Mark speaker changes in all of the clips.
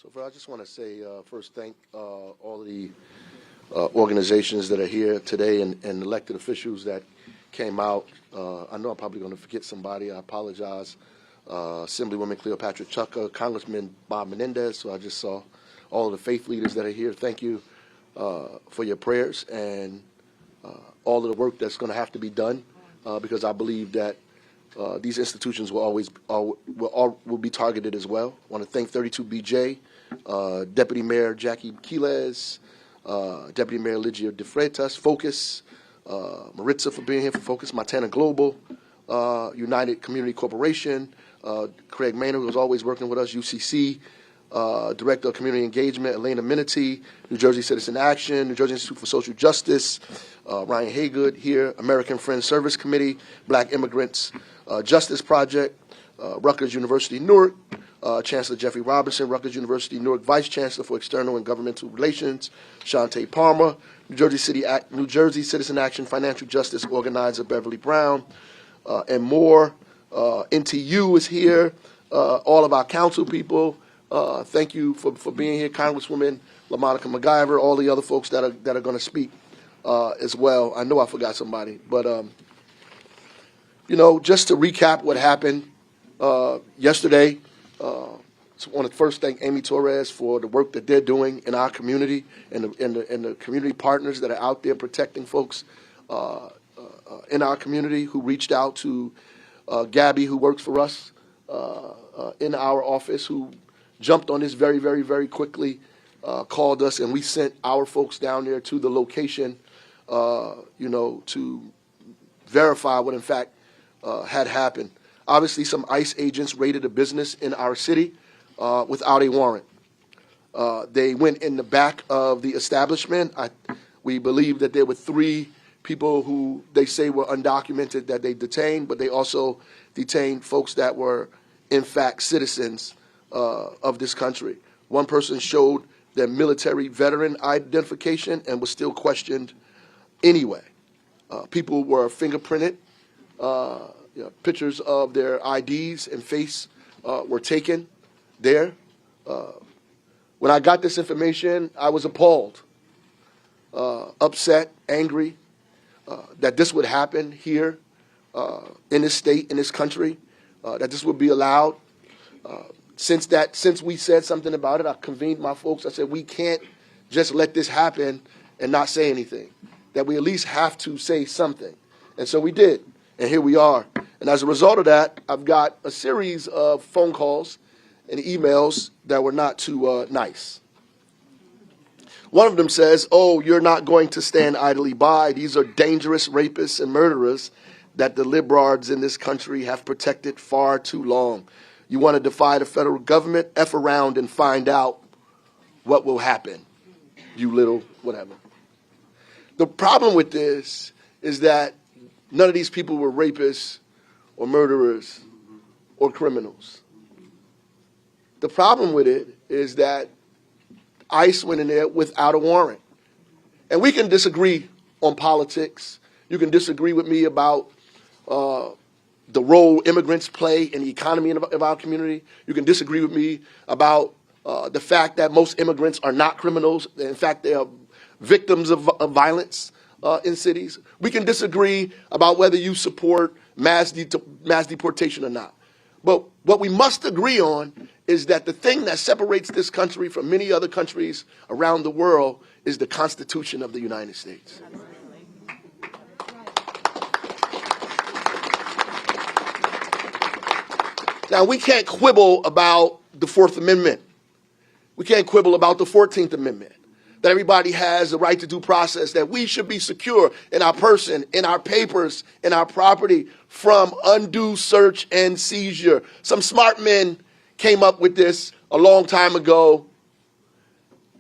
Speaker 1: So I just want to say first thank all the organizations that are here today and elected officials that came out. I know I'm probably going to forget somebody. I apologize. Assemblywoman Cleopatra Chucker, Congressman Bob Menendez. So I just saw all of the faith leaders that are here. Thank you for your prayers and all of the work that's going to have to be done because I believe that these institutions will be targeted as well. I want to thank 32BJ, Deputy Mayor Jackie Quiles, Deputy Mayor Ligia De Freitas, Focus, Maritza for being here for Focus, Montana Global, United Community Corporation, Craig Maynard, who's always working with us, UCC, Director of Community Engagement, Elena Minity, New Jersey Citizen Action, New Jersey Institute for Social Justice, Ryan Haygood here, American Friends Service Committee, Black Immigrants Justice Project, Rutgers University Newark, Chancellor Jeffrey Robinson, Rutgers University Newark Vice Chancellor for External and Governmental Relations, Shantae Palmer, New Jersey Citizen Action Financial Justice Organizer Beverly Brown, and more. NTU is here, all of our council people. Thank you for being here, Congresswoman LaMonica McGyver, all the other folks that are going to speak as well. I know I forgot somebody, but just to recap what happened yesterday. So I want to first thank Amy Torres for the work that they're doing in our community and the community partners that are out there protecting folks in our community who reached out to Gabby, who works for us in our office, who jumped on this very, very, very quickly, called us, and we sent our folks down there to the location, to verify what in fact had happened. Obviously, some ICE agents raided a business in our city without a warrant. They went in the back of the establishment. We believe that there were 3 people who they say were undocumented that they detained, but they also detained folks that were, in fact, citizens of this country. One person showed their military veteran identification and was still questioned anyway. People were fingerprinted. Pictures of their IDs and face were taken there. When I got this information, I was appalled, upset, angry that this would happen here in this state, in this country, that this would be allowed. Since we said something about it, I convened my folks. I said, we can't just let this happen and not say anything, that we at least have to say something. And so we did, and here we are. And as a result of that, I've got a series of phone calls and emails that were not too nice. One of them says, oh, you're not going to stand idly by. These are dangerous rapists and murderers that the liberals in this country have protected far too long. You want to defy the federal government? F around and find out what will happen, you little whatever. The problem with this is that none of these people were rapists or murderers or criminals. The problem with it is that ICE went in there without a warrant. And we can disagree on politics. You can disagree with me about the role immigrants play in the economy of our community. You can disagree with me about the fact that most immigrants are not criminals. In fact, they are victims of violence in cities. We can disagree about whether you support mass deportation or not. But what we must agree on is that the thing that separates this country from many other countries around the world is the Constitution of the United States. Now, we can't quibble about the 4th Amendment. We can't quibble about the 14th Amendment, that everybody has the right to due process, that we should be secure in our person, in our papers, in our property from undue search and seizure. Some smart men came up with this a long time ago,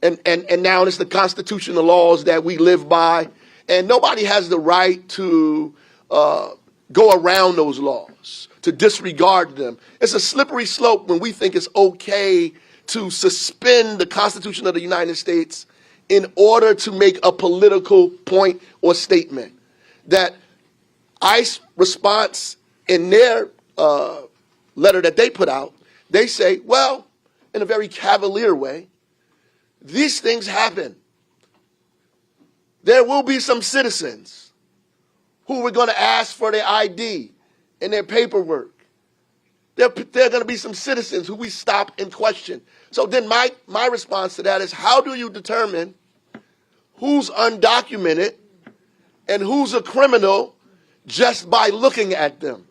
Speaker 1: and now it's the constitutional laws that we live by, and nobody has the right to go around those laws, to disregard them. It's a slippery slope when we think it's okay to suspend the Constitution of the United States in order to make a political point or statement. That ICE response in their letter that they put out, they say, well, in a very cavalier way. These things happen. There will be some citizens who we're going to ask for their ID and their paperwork. There are going to be some citizens who we stop and question. So then my response to that is, how do you determine who's undocumented and who's a criminal just by looking at them?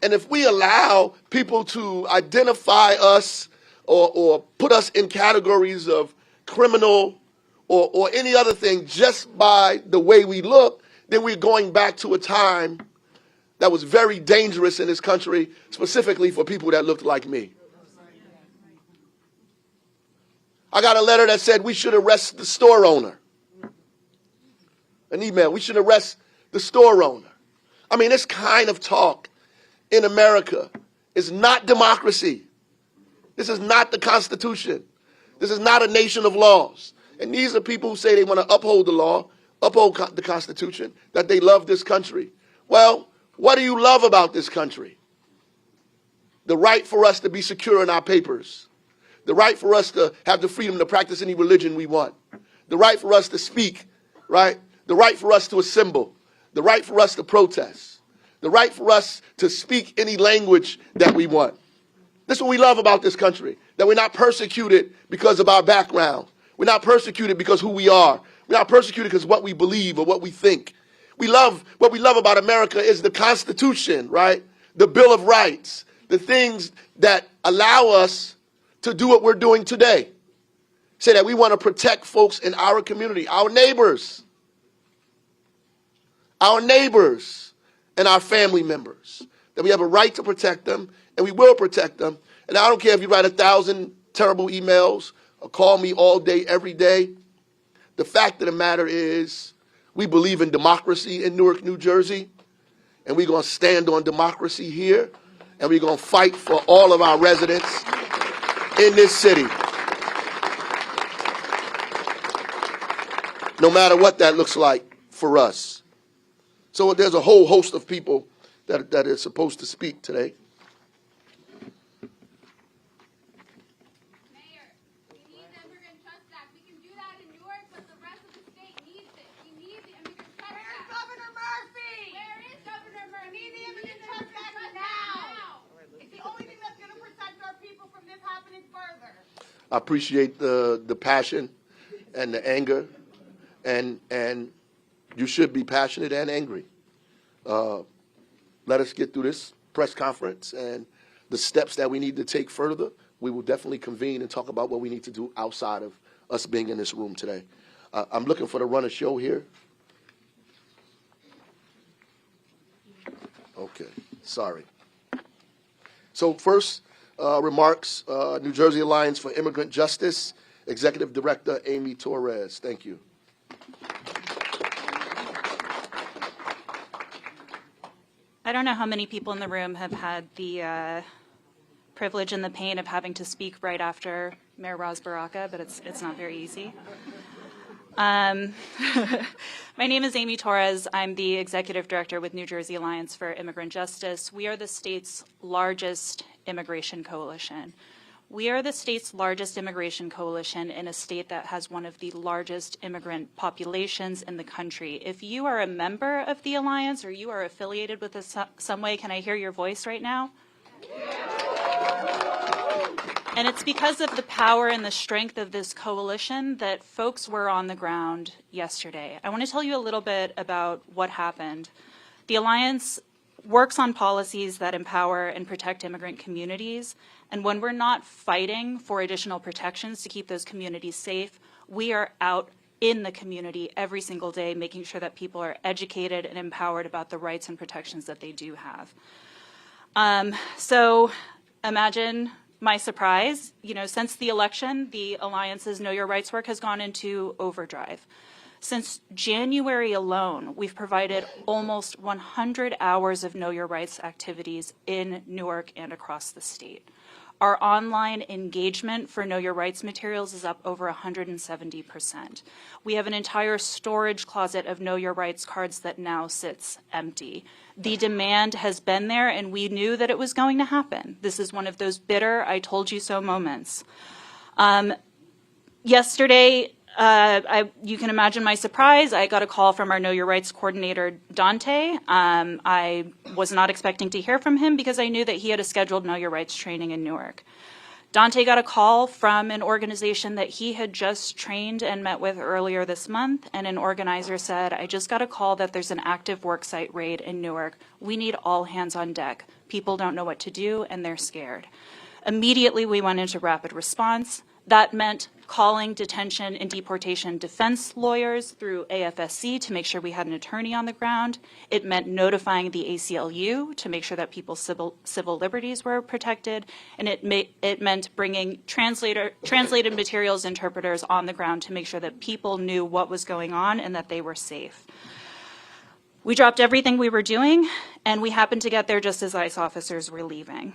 Speaker 1: And if we allow people to identify us or put us in categories of criminal or any other thing just by the way we look, then we're going back to a time that was very dangerous in this country, specifically for people that looked like me. I got a letter that said we should arrest the store owner. An email, we should arrest the store owner. I mean, this kind of talk in America is not democracy. This is not the Constitution. This is not a nation of laws. And these are people who say they want to uphold the law, uphold the Constitution, that they love this country. Well, what do you love about this country? The right for us to be secure in our papers. The right for us to have the freedom to practice any religion we want. The right for us to speak, right? The right for us to assemble. The right for us to protest. The right for us to speak any language that we want. This is what we love about this country, that we're not persecuted because of our background. We're not persecuted because who we are. We're not persecuted because of what we believe or what we think. What we love about America is the Constitution, right? The Bill of Rights, the things that allow us to do what we're doing today. Say that we want to protect folks in our community, our neighbors, and our family members. That we have a right to protect them, and we will protect them. And I don't care if you write 1,000 terrible emails or call me all day, every day. The fact of the matter is, we believe in democracy in Newark, New Jersey, and we're going to stand on democracy here, and we're going to fight for all of our residents in this city. No matter what that looks like for us. So there's a whole host of people that is supposed to speak today.
Speaker 2: Mayor, we need the Immigrant Trust Act. We can do that in Newark, but the rest of the state needs it. We need the Immigrant Trust Act.
Speaker 3: Where's Governor Murphy?
Speaker 2: Where is Governor Murphy?
Speaker 3: We need the Immigrant Trust Act now. It's the only thing that's going to protect our people from this happening further.
Speaker 1: I appreciate the passion and the anger, and you should be passionate and angry. Let us get through this press conference and the steps that we need to take further. We will definitely convene and talk about what we need to do outside of us being in this room today. I'm looking for the run of show here. Okay, sorry. So first, remarks, New Jersey Alliance for Immigrant Justice, Executive Director Amy Torres. Thank you.
Speaker 4: I don't know how many people in the room have had the privilege and the pain of having to speak right after Mayor Ras Baraka, but it's not very easy. My name is Amy Torres. I'm the Executive Director with New Jersey Alliance for Immigrant Justice. We are the state's largest immigration coalition. We are the state's largest immigration coalition in a state that has one of the largest immigrant populations in the country. If you are a member of the Alliance or you are affiliated with us some way, can I hear your voice right now? And it's because of the power and the strength of this coalition that folks were on the ground yesterday. I want to tell you a little bit about what happened. The Alliance works on policies that empower and protect immigrant communities. And when we're not fighting for additional protections to keep those communities safe, we are out in the community every single day, making sure that people are educated and empowered about the rights and protections that they do have. So imagine my surprise, since the election, the Alliance's Know Your Rights work has gone into overdrive. Since January alone, we've provided almost 100 hours of Know Your Rights activities in Newark and across the state. Our online engagement for Know Your Rights materials is up over 170%. We have an entire storage closet of Know Your Rights cards that now sits empty. The demand has been there, and we knew that it was going to happen. This is one of those bitter, I told you so moments. Yesterday, you can imagine my surprise. I got a call from our Know Your Rights coordinator, Dante. I was not expecting to hear from him because I knew that he had a scheduled Know Your Rights training in Newark. Dante got a call from an organization that he had just trained and met with earlier this month, and an organizer said, I just got a call that there's an active worksite raid in Newark. We need all hands on deck. People don't know what to do, and they're scared. Immediately, we went into rapid response. That meant calling detention and deportation defense lawyers through AFSC to make sure we had an attorney on the ground. It meant notifying the ACLU to make sure that people's civil liberties were protected. And it meant bringing translated materials interpreters on the ground to make sure that people knew what was going on and that they were safe. We dropped everything we were doing, and we happened to get there just as ICE officers were leaving.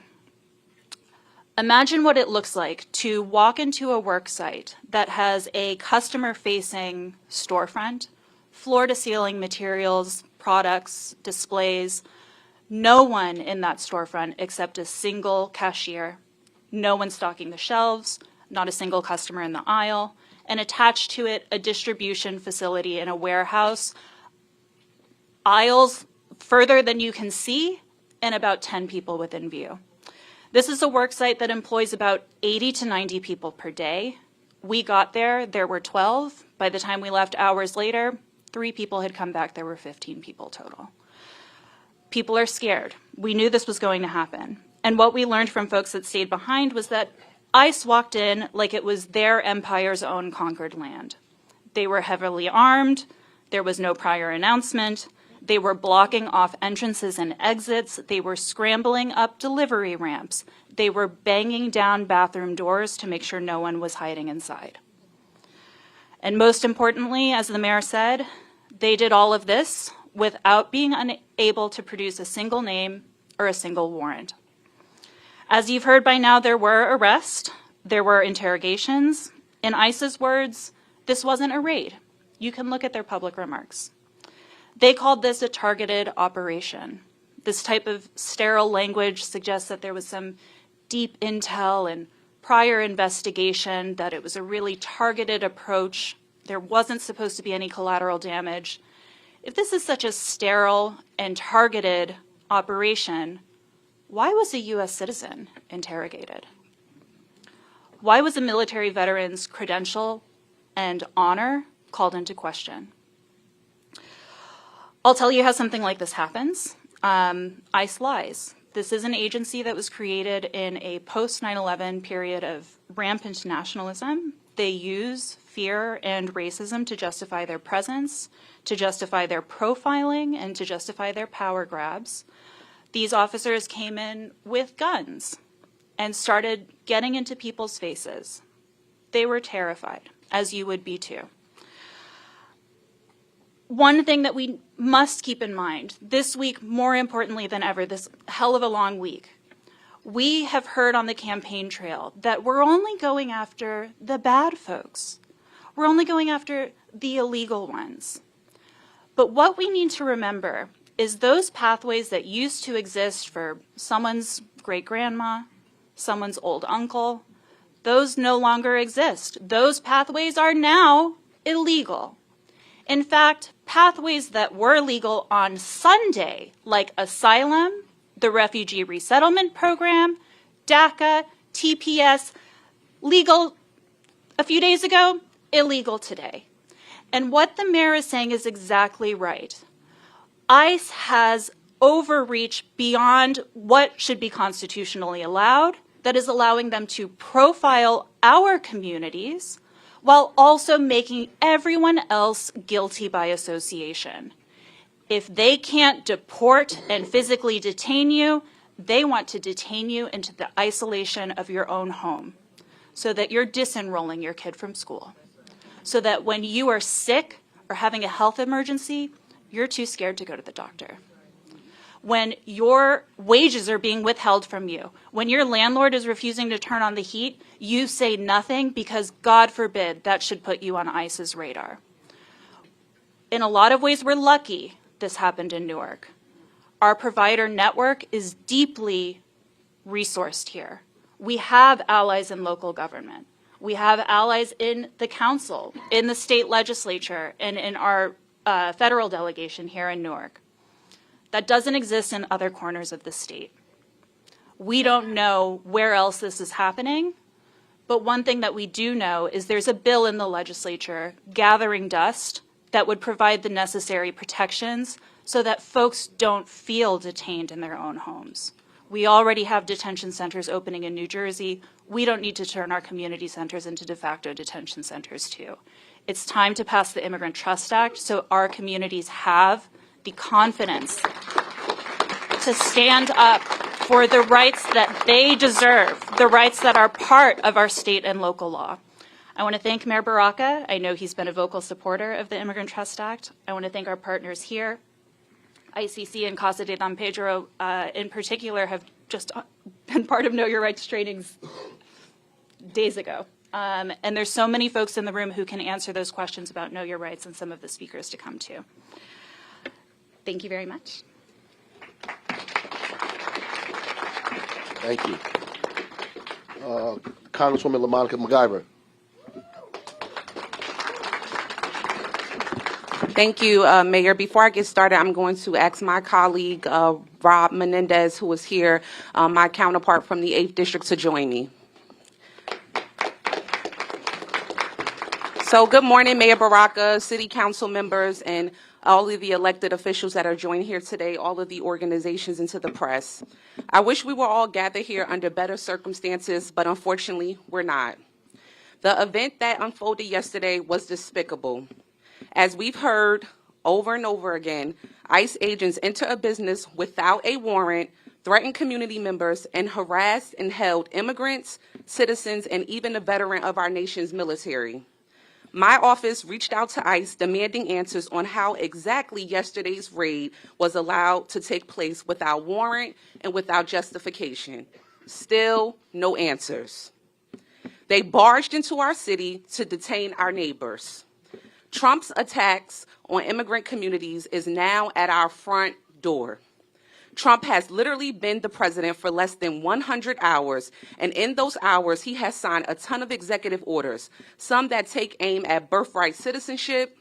Speaker 4: Imagine what it looks like to walk into a work site that has a customer-facing storefront, floor-to-ceiling materials, products, displays, no one in that storefront except a single cashier, no one stocking the shelves, not a single customer in the aisle, and attached to it a distribution facility in a warehouse, aisles further than you can see, and about 10 people within view. This is a work site that employs about 80 to 90 people per day. We got there were 12. By the time we left hours later, 3 people had come back, there were 15 people total. People are scared. We knew this was going to happen. And what we learned from folks that stayed behind was that ICE walked in like it was their empire's own conquered land. They were heavily armed, there was no prior announcement, they were blocking off entrances and exits. They were scrambling up delivery ramps. They were banging down bathroom doors to make sure no one was hiding inside. And most importantly, as the mayor said, they did all of this without being unable to produce a single name or a single warrant. As you've heard by now, there were arrests, there were interrogations. In ICE's words, this wasn't a raid. You can look at their public remarks. They called this a targeted operation. This type of sterile language suggests that there was some deep intel and prior investigation, that it was a really targeted approach. There wasn't supposed to be any collateral damage. If this is such a sterile and targeted operation, why was a U.S. citizen interrogated? Why was a military veteran's credential and honor called into question? I'll tell you how something like this happens. ICE lies. This is an agency that was created in a post-9/11 period of rampant nationalism. They use fear and racism to justify their presence, to justify their profiling, and to justify their power grabs. These officers came in with guns and started getting into people's faces. They were terrified, as you would be too. One thing that we must keep in mind, this week, more importantly than ever, this hell of a long week, we have heard on the campaign trail that we're only going after the bad folks. We're only going after the illegal ones. But what we need to remember is those pathways that used to exist for someone's great-grandma, someone's old uncle, those no longer exist. Those pathways are now illegal. In fact, pathways that were legal on Sunday, like asylum, the Refugee Resettlement Program, DACA, TPS, legal a few days ago, illegal today. And what the mayor is saying is exactly right. ICE has overreached beyond what should be constitutionally allowed, that is allowing them to profile our communities, while also making everyone else guilty by association. If they can't deport and physically detain you, they want to detain you into the isolation of your own home so that you're disenrolling your kid from school, so that when you are sick or having a health emergency, you're too scared to go to the doctor. when your wages are being withheld from you, when your landlord is refusing to turn on the heat, you say nothing because, God forbid, that should put you on ICE's radar. In a lot of ways, we're lucky this happened in Newark. Our provider network is deeply resourced here. We have allies in local government. We have allies in the council, in the state legislature, and in our federal delegation here in Newark. That doesn't exist in other corners of the state. We don't know where else this is happening, but one thing that we do know is there's a bill in the legislature gathering dust that would provide the necessary protections so that folks don't feel detained in their own homes. We already have detention centers opening in New Jersey. We don't need to turn our community centers into de facto detention centers too. It's time to pass the Immigrant Trust Act so our communities have the confidence to stand up for the rights that they deserve, the rights that are part of our state and local law. I want to thank Mayor Baraka. I know he's been a vocal supporter of the Immigrant Trust Act. I want to thank our partners here. ICC and Casa de Don Pedro in particular have just been part of Know Your Rights trainings days ago. And there's so many folks in the room who can answer those questions about Know Your Rights and some of the speakers to come to. Thank you very much.
Speaker 1: Thank you. Congresswoman LaMonica McIver.
Speaker 5: Thank you, Mayor. Before I get started, I'm going to ask my colleague, Rob Menendez, who is here, my counterpart from the 8th District, to join me. So good morning, Mayor Baraka, City Council members, and all of the elected officials that are joined here today, all of the organizations, and to the press. I wish we were all gathered here under better circumstances, but unfortunately, we're not. The event that unfolded yesterday was despicable. As we've heard over and over again, ICE agents enter a business without a warrant, threaten community members, and harassed and held immigrants, citizens, and even a veteran of our nation's military. My office reached out to ICE demanding answers on how exactly yesterday's raid was allowed to take place without warrant and without justification. Still, no answers. They barged into our city to detain our neighbors. Trump's attacks on immigrant communities is now at our front door. Trump has literally been the president for less than 100 hours, and in those hours, he has signed a ton of executive orders, some that take aim at birthright citizenship,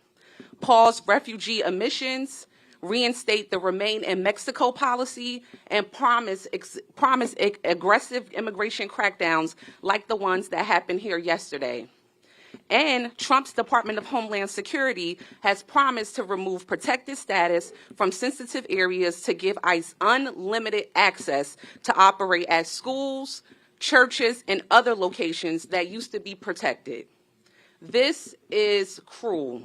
Speaker 5: pause refugee admissions, reinstate the Remain in Mexico policy, and promise aggressive immigration crackdowns like the ones that happened here yesterday. And Trump's Department of Homeland Security has promised to remove protected status from sensitive areas to give ICE unlimited access to operate at schools, churches, and other locations that used to be protected. This is cruel.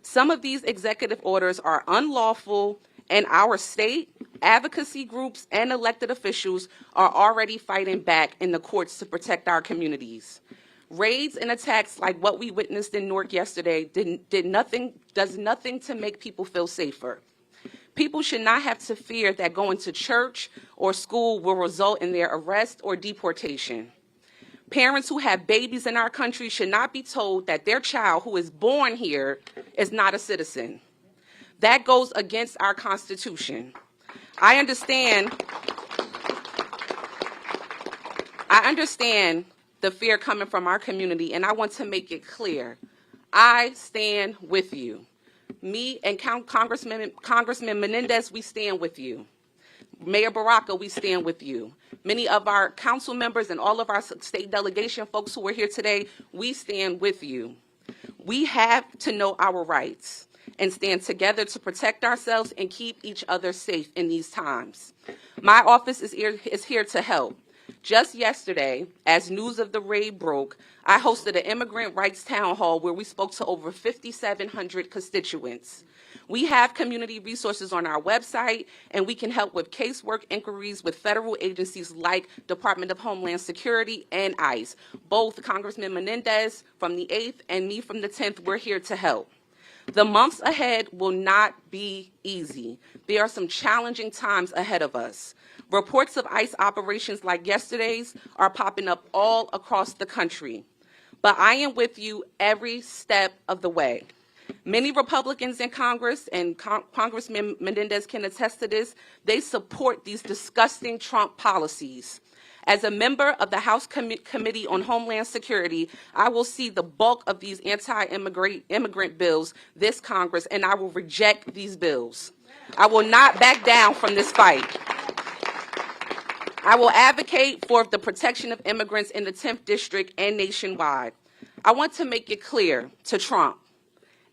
Speaker 5: Some of these executive orders are unlawful, and our state, advocacy groups, and elected officials are already fighting back in the courts to protect our communities. Raids and attacks like what we witnessed in Newark yesterday does nothing to make people feel safer. People should not have to fear that going to church or school will result in their arrest or deportation. Parents who have babies in our country should not be told that their child who is born here is not a citizen. That goes against our Constitution. I understand the fear coming from our community, and I want to make it clear. I stand with you. Me and Congressman Menendez, we stand with you. Mayor Baraka, we stand with you. Many of our council members and all of our state delegation folks who are here today, we stand with you. We have to know our rights and stand together to protect ourselves and keep each other safe in these times. My office is here to help. Just yesterday, as news of the raid broke, I hosted an immigrant rights town hall where we spoke to over 5,700 constituents. We have community resources on our website, and we can help with casework inquiries with federal agencies like Department of Homeland Security and ICE. Both Congressman Menendez from the 8th and me from the 10th, we're here to help. The months ahead will not be easy. There are some challenging times ahead of us. Reports of ICE operations like yesterday's are popping up all across the country. But I am with you every step of the way. Many Republicans in Congress, and Congressman Menendez can attest to this, they support these disgusting Trump policies. As a member of the House Committee on Homeland Security, I will see the bulk of these anti-immigrant bills this Congress, and I will reject these bills. I will not back down from this fight. I will advocate for the protection of immigrants in the 10th District and nationwide. I want to make it clear to Trump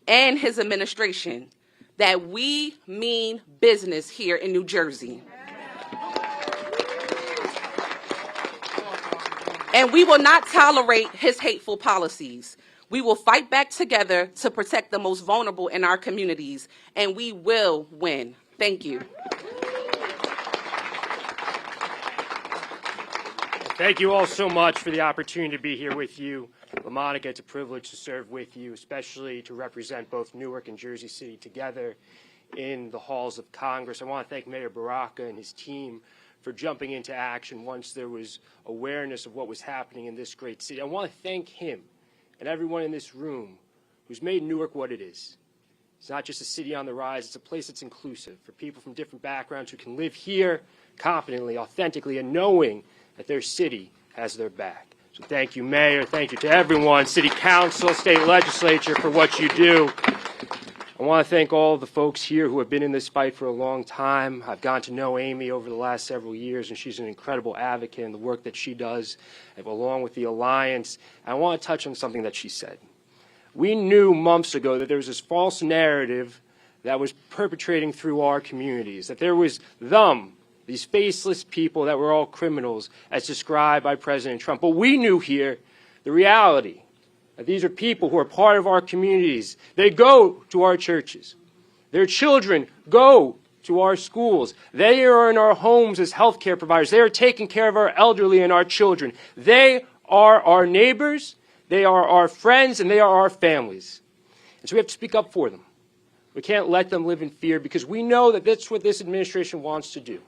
Speaker 5: and his administration that we mean business here in New Jersey. And we will not tolerate his hateful policies. We will fight back together to protect the most vulnerable in our communities, and we will win. Thank you.
Speaker 6: Thank you all so much for the opportunity to be here with you. LaMonica, it's a privilege to serve with you, especially to represent both Newark and Jersey City together in the halls of Congress. I want to thank Mayor Baraka and his team for jumping into action once there was awareness of what was happening in this great city. I want to thank him and everyone in this room who's made Newark what it is. It's not just a city on the rise, it's a place that's inclusive for people from different backgrounds who can live here confidently, authentically, and knowing that their city has their back. So thank you, Mayor. Thank you to everyone, City Council, State Legislature, for what you do. I want to thank all the folks here who have been in this fight for a long time. I've gotten to know Amy over the last several years, and she's an incredible advocate in the work that she does, along with the Alliance. I want to touch on something that she said. We knew months ago that there was this false narrative that was perpetrating through our communities, that there was these faceless people that were all criminals, as described by President Trump. But we knew here the reality. These are people who are part of our communities. They go to our churches. Their children go to our schools. They are in our homes as healthcare providers. They are taking care of our elderly and our children. They are our neighbors. They are our friends, and they are our families. And so we have to speak up for them. We can't let them live in fear, because we know that that's what this administration wants to do.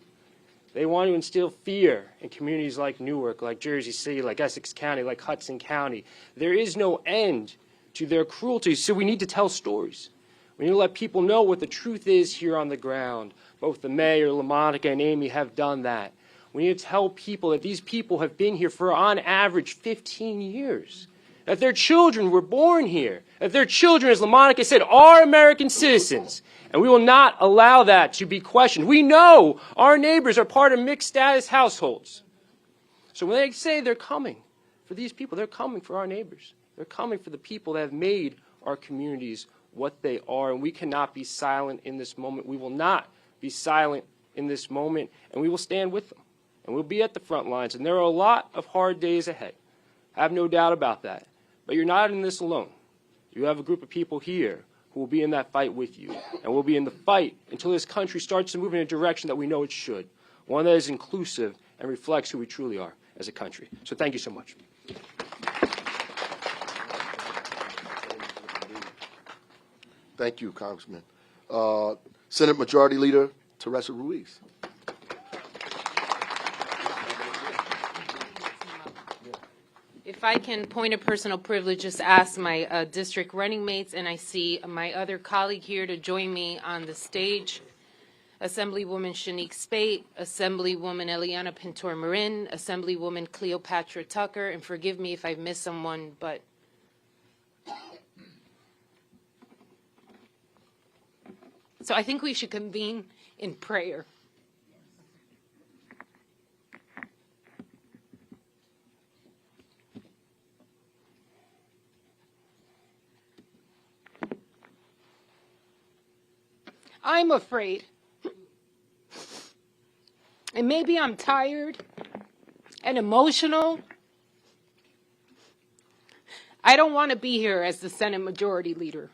Speaker 6: They want to instill fear in communities like Newark, like Jersey City, like Essex County, like Hudson County. There is no end to their cruelty, so we need to tell stories. We need to let people know what the truth is here on the ground. Both the mayor, LaMonica, and Amy have done that. We need to tell people that these people have been here for, on average, 15 years. That their children were born here. That their children, as LaMonica said, are American citizens. And we will not allow that to be questioned. We know our neighbors are part of mixed status households. So when they say they're coming for these people, they're coming for our neighbors. They're coming for the people that have made our communities what they are. And we cannot be silent in this moment. We will not be silent in this moment. And we will stand with them. And we'll be at the front lines. And there are a lot of hard days ahead. I have no doubt about that. But you're not in this alone. You have a group of people here who will be in that fight with you. And we'll be in the fight until this country starts to move in a direction that we know it should. One that is inclusive and reflects who we truly are as a country. So thank you so much.
Speaker 1: Thank you, Congressman. Senate Majority Leader Teresa Ruiz.
Speaker 7: If I can, point of personal privilege, just ask my district running mates, and I see my other colleague here to join me on the stage. Assemblywoman Shanique Spate, Assemblywoman Eliana Pintor-Marin, Assemblywoman Cleopatra Tucker, and forgive me if I've missed someone, but so I think we should convene in prayer. I'm afraid, and maybe I'm tired and emotional. I don't want to be here as the Senate Majority Leader.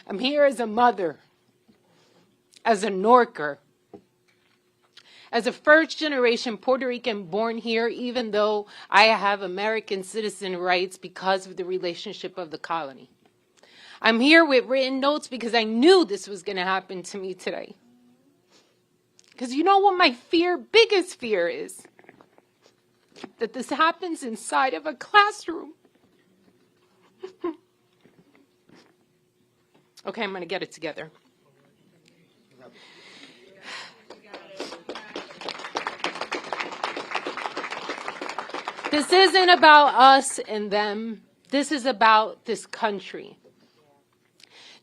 Speaker 7: I'm here as a mother, as a Norker, as a first-generation Puerto Rican born here, even though I have American citizen rights because of the relationship of the colony. I'm here with written notes because I knew this was going to happen to me today. Because you know what my biggest fear is? That this happens inside of a classroom. Okay, I'm going to get it together. This isn't about us and them. This is about this country.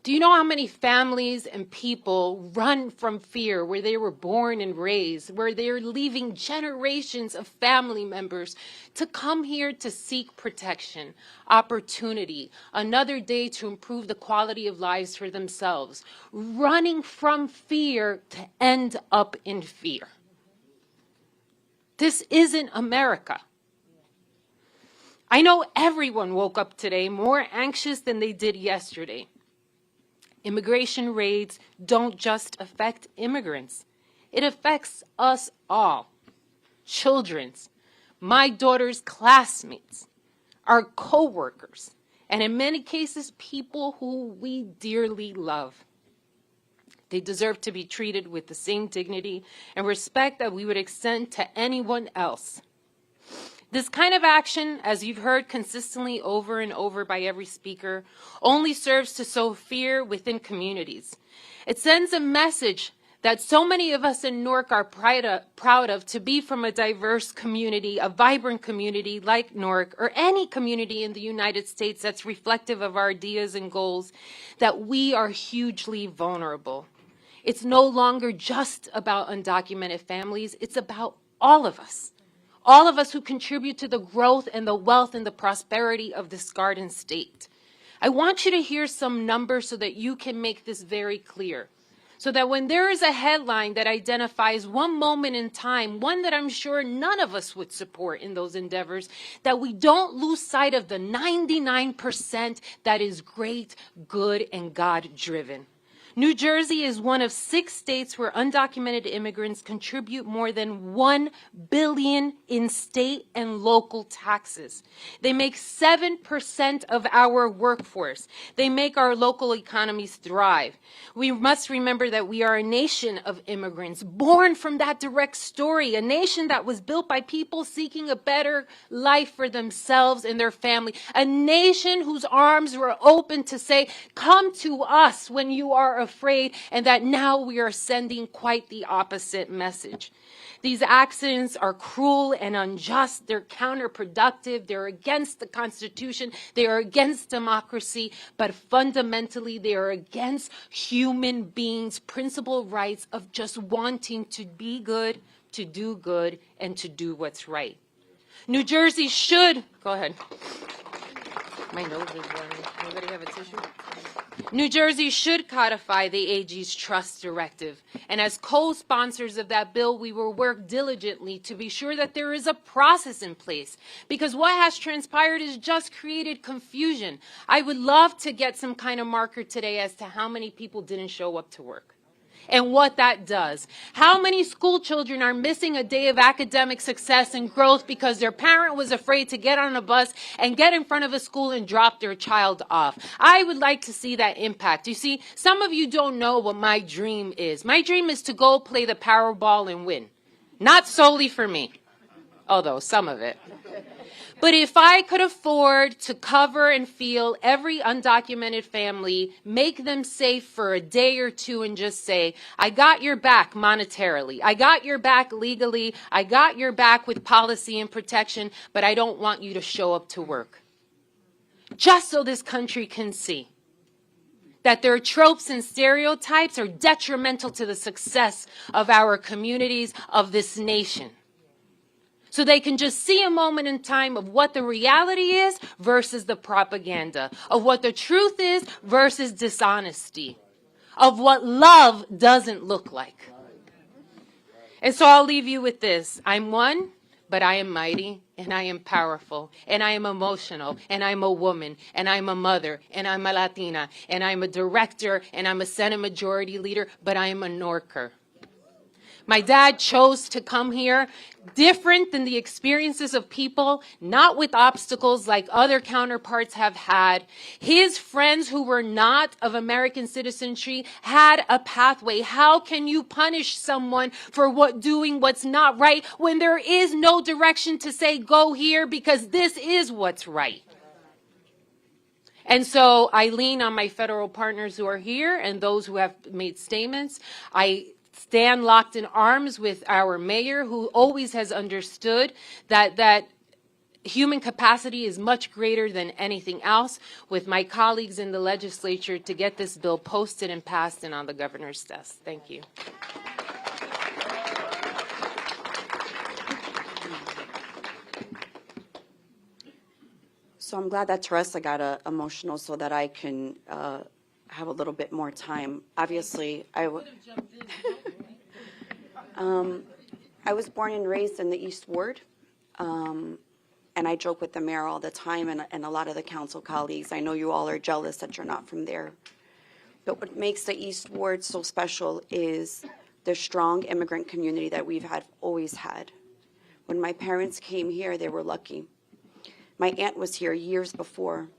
Speaker 7: Do you know how many families and people run from fear where they were born and raised, where they're leaving generations of family members to come here to seek protection, opportunity, another day to improve the quality of lives for themselves, running from fear to end up in fear? This isn't America. I know everyone woke up today more anxious than they did yesterday. Immigration raids don't just affect immigrants. It affects us all. Children's, my daughter's classmates, our co-workers, and in many cases, people who we dearly love. They deserve to be treated with the same dignity and respect that we would extend to anyone else. This kind of action, as you've heard consistently over and over by every speaker, only serves to sow fear within communities. It sends a message that so many of us in Newark are proud of, to be from a diverse community, a vibrant community like Newark, or any community in the United States that's reflective of our ideas and goals, that we are hugely vulnerable. It's no longer just about undocumented families, it's about all of us. All of us who contribute to the growth and the wealth and the prosperity of this garden state. I want you to hear some numbers so that you can make this very clear. So that when there is a headline that identifies one moment in time, one that I'm sure none of us would support in those endeavors, that we don't lose sight of the 99% that is great, good, and God-driven. New Jersey is one of 6 states where undocumented immigrants contribute more than $1 billion in state and local taxes. They make 7% of our workforce. They make our local economies thrive. We must remember that we are a nation of immigrants, born from that direct story, a nation that was built by people seeking a better life for themselves and their family, a nation whose arms were open to say, come to us when you are afraid, and that now we are sending quite the opposite message. These actions are cruel and unjust. They're counterproductive. They're against the Constitution. They are against democracy. But fundamentally, they are against human beings' principal rights of just wanting to be good, to do good, and to do what's right. New Jersey should, go ahead. My nose is running. Anybody have a tissue? New Jersey should codify the AG's trust directive. And as co-sponsors of that bill, we will work diligently to be sure that there is a process in place. Because what has transpired has just created confusion. I would love to get some kind of marker today as to how many people didn't show up to work and what that does. How many school children are missing a day of academic success and growth because their parent was afraid to get on a bus and get in front of a school and drop their child off? I would like to see that impact. You see, some of you don't know what my dream is. My dream is to go play the Powerball and win. Not solely for me, although some of it. But if I could afford to cover and feel every undocumented family, make them safe for a day or two and just say, I got your back monetarily, I got your back legally, I got your back with policy and protection, but I don't want you to show up to work. Just so this country can see that their tropes and stereotypes are detrimental to the success of our communities, of this nation. So they can just see a moment in time of what the reality is versus the propaganda, of what the truth is versus dishonesty, of what love doesn't look like. And so I'll leave you with this. I'm one, but I am mighty, and I am powerful, and I am emotional, and I'm a woman, and I'm a mother, and I'm a Latina, and I'm a director, and I'm a Senate Majority Leader, but I am a Norker. My dad chose to come here different than the experiences of people, not with obstacles like other counterparts have had. His friends who were not of American citizenry had a pathway. How can you punish someone for doing what's not right when there is no direction to say go here because this is what's right? And so I lean on my federal partners who are here and those who have made statements. I stand locked in arms with our mayor, who always has understood that human capacity is much greater than anything else, with my colleagues in the legislature to get this bill posted and passed and on the governor's desk. Thank you.
Speaker 8: So I'm glad that Teresa got emotional so that I can have a little bit more time. Obviously, I was born and raised in the East Ward, and I joke with the mayor all the time and a lot of the council colleagues. I know you all are jealous that you're not from there. But what makes the East Ward so special is the strong immigrant community that we've always had. When my parents came here, they were lucky. My aunt was here years before,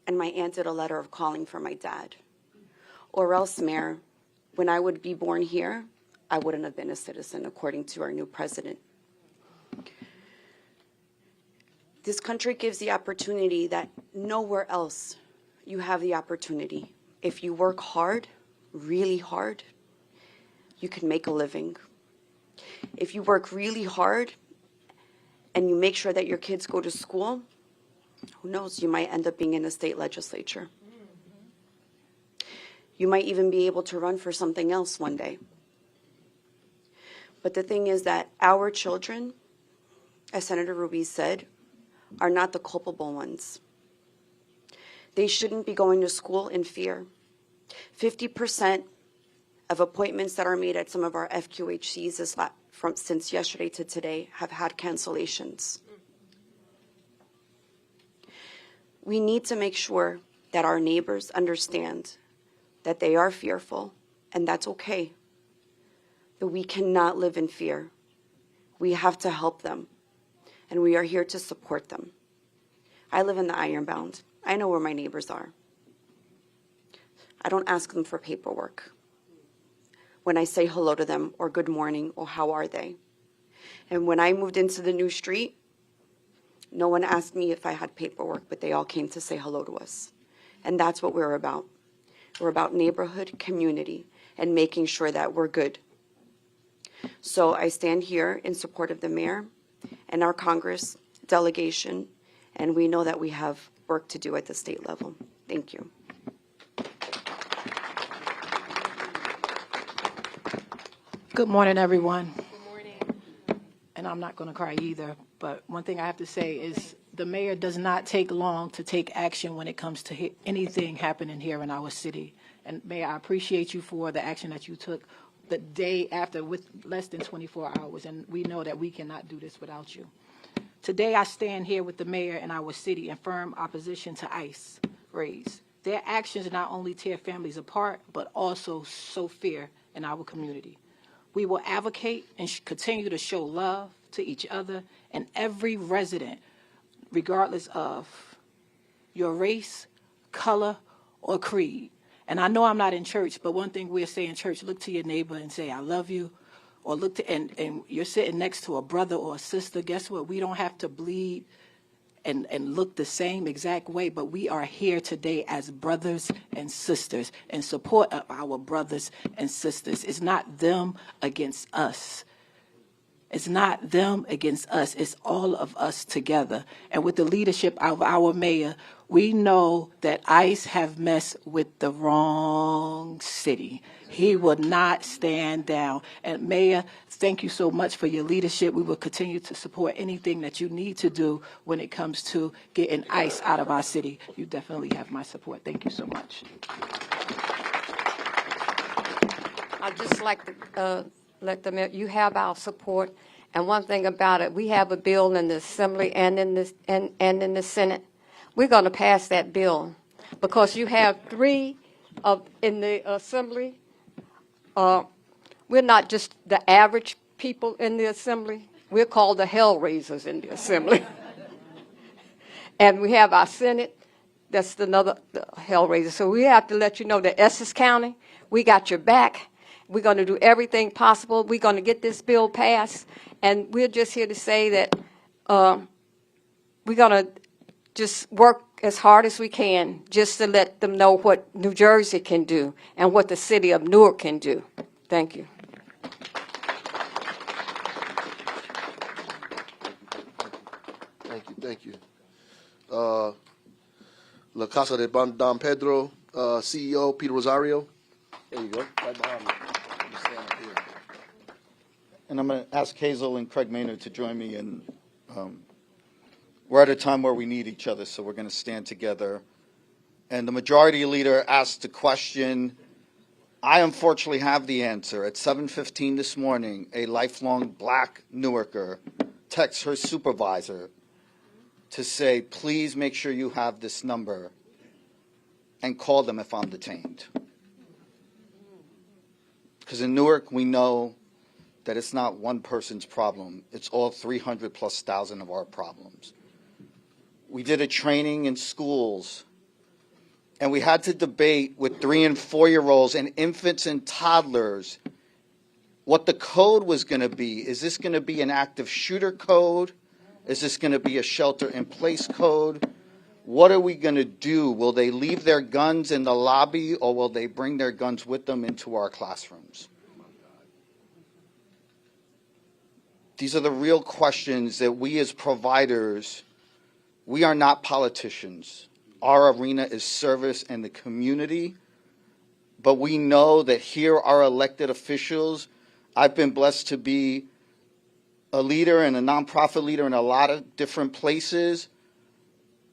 Speaker 8: and my aunt did a letter of calling for my dad. Or else, Mayor, when I would be born here, I wouldn't have been a citizen, according to our new president. This country gives the opportunity that nowhere else you have the opportunity. If you work hard, really hard, you can make a living. If you work really hard and you make sure that your kids go to school, who knows, you might end up being in a state legislature. You might even be able to run for something else one day. But the thing is that our children, as Senator Ruiz said, are not the culpable ones. They shouldn't be going to school in fear. 50% of appointments that are made at some of our FQHCs since yesterday to today have had cancellations. We need to make sure that our neighbors understand that they are fearful, and that's okay. But we cannot live in fear. We have to help them, and we are here to support them. I live in the Ironbound. I know where my neighbors are. I don't ask them for paperwork when I say hello to them or good morning or how are they. And when I moved into the new street, no one asked me if I had paperwork, but they all came to say hello to us. And that's what we're about. We're about neighborhood, community, and making sure that we're good. So I stand here in support of the mayor and our Congress delegation, and we know that we have work to do at the state level. Thank you.
Speaker 9: Good morning, everyone. And I'm not going to cry either, but one thing I have to say is the mayor does not take long to take action when it comes to anything happening here in our city. And Mayor, I appreciate you for the action that you took the day after with less than 24 hours, and we know that we cannot do this without you. Today I stand here with the mayor and our city in firm opposition to ICE raids. Their actions not only tear families apart, but also sow fear in our community. We will advocate and continue to show love to each other and every resident, regardless of your race, color, or creed. And I know I'm not in church, but one thing we'll say in church, look to your neighbor and say, I love you. Or look to, and you're sitting next to a brother or a sister. Guess what? We don't have to bleed and look the same exact way, but we are here today as brothers and sisters in support of our brothers and sisters. It's not them against us. It's not them against us. It's all of us together. And with the leadership of our mayor, we know that ICE have messed with the wrong city. He will not stand down. And Mayor, thank you so much for your leadership. We will continue to support anything that you need to do when it comes to getting ICE out of our city. You definitely have my support. Thank you so much.
Speaker 10: I'd just like to let them know you have our support. And one thing about it, we have a bill in the Assembly and in the Senate. We're going to pass that bill because you have three in the Assembly we're not just the average people in the assembly. We're called the hell raisers in the assembly. And we have our Senate, that's another hell raiser. So we have to let you know that Essex County, we got your back. We're going to do everything possible. We're going to get this bill passed. And we're just here to say that we're going to just work as hard as we can just to let them know what New Jersey can do and what the city of Newark can do. Thank you.
Speaker 1: Thank you. La Casa de Don Pedro CEO, Peter Rosario. There you go, right behind me. You stand up here.
Speaker 11: And I'm going to ask Hazel and Craig Maynard to join me. And we're at a time where we need each other, so we're going to stand together. And the majority leader asked the question. I unfortunately have the answer. At 7:15 this morning, a lifelong black Newarker texts her supervisor to say, please make sure you have this number and call them if I'm detained. Because in Newark, we know that it's not one person's problem. It's all 300,000+ of our problems. We did a training in schools, and we had to debate with 3- and 4-year-olds and infants and toddlers what the code was going to be. Is this going to be an active shooter code? Is this going to be a shelter-in-place code? What are we going to do? Will they leave their guns in the lobby, or will they bring their guns with them into our classrooms? These are the real questions that we as providers, we are not politicians. Our arena is service and the community. But we know that here are elected officials. I've been blessed to be a leader and a nonprofit leader in a lot of different places.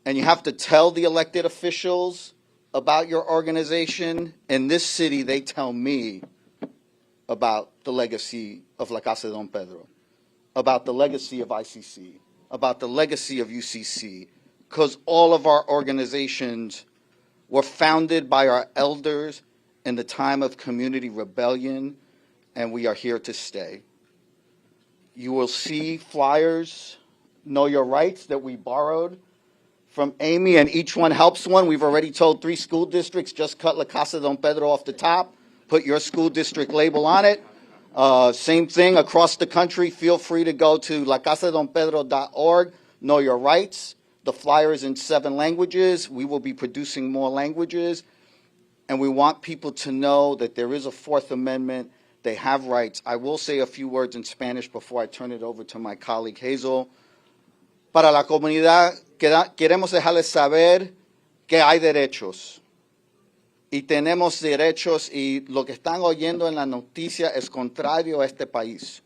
Speaker 11: And you have to tell the elected officials about your organization. In this city, they tell me about the legacy of La Casa de Don Pedro, about the legacy of ICC, about the legacy of UCC, because all of our organizations were founded by our elders in the time of community rebellion, and we are here to stay. You will see flyers, Know Your Rights, that we borrowed from Amy, and each one helps one. We've already told 3 school districts, just cut La Casa de Don Pedro off the top, put your school district label on it. Same thing across the country. Feel free to go to lacasadonpedro.org, Know Your Rights. The flyer is in 7 languages. We will be producing more languages. And we want people to know that there is a 4th Amendment. They have rights. I will say a few words in Spanish before I turn it over to my colleague Hazel. Para la comunidad, queremos dejarles saber que hay derechos. Y tenemos derechos, y lo que están oyendo en la noticia es contrario a este país.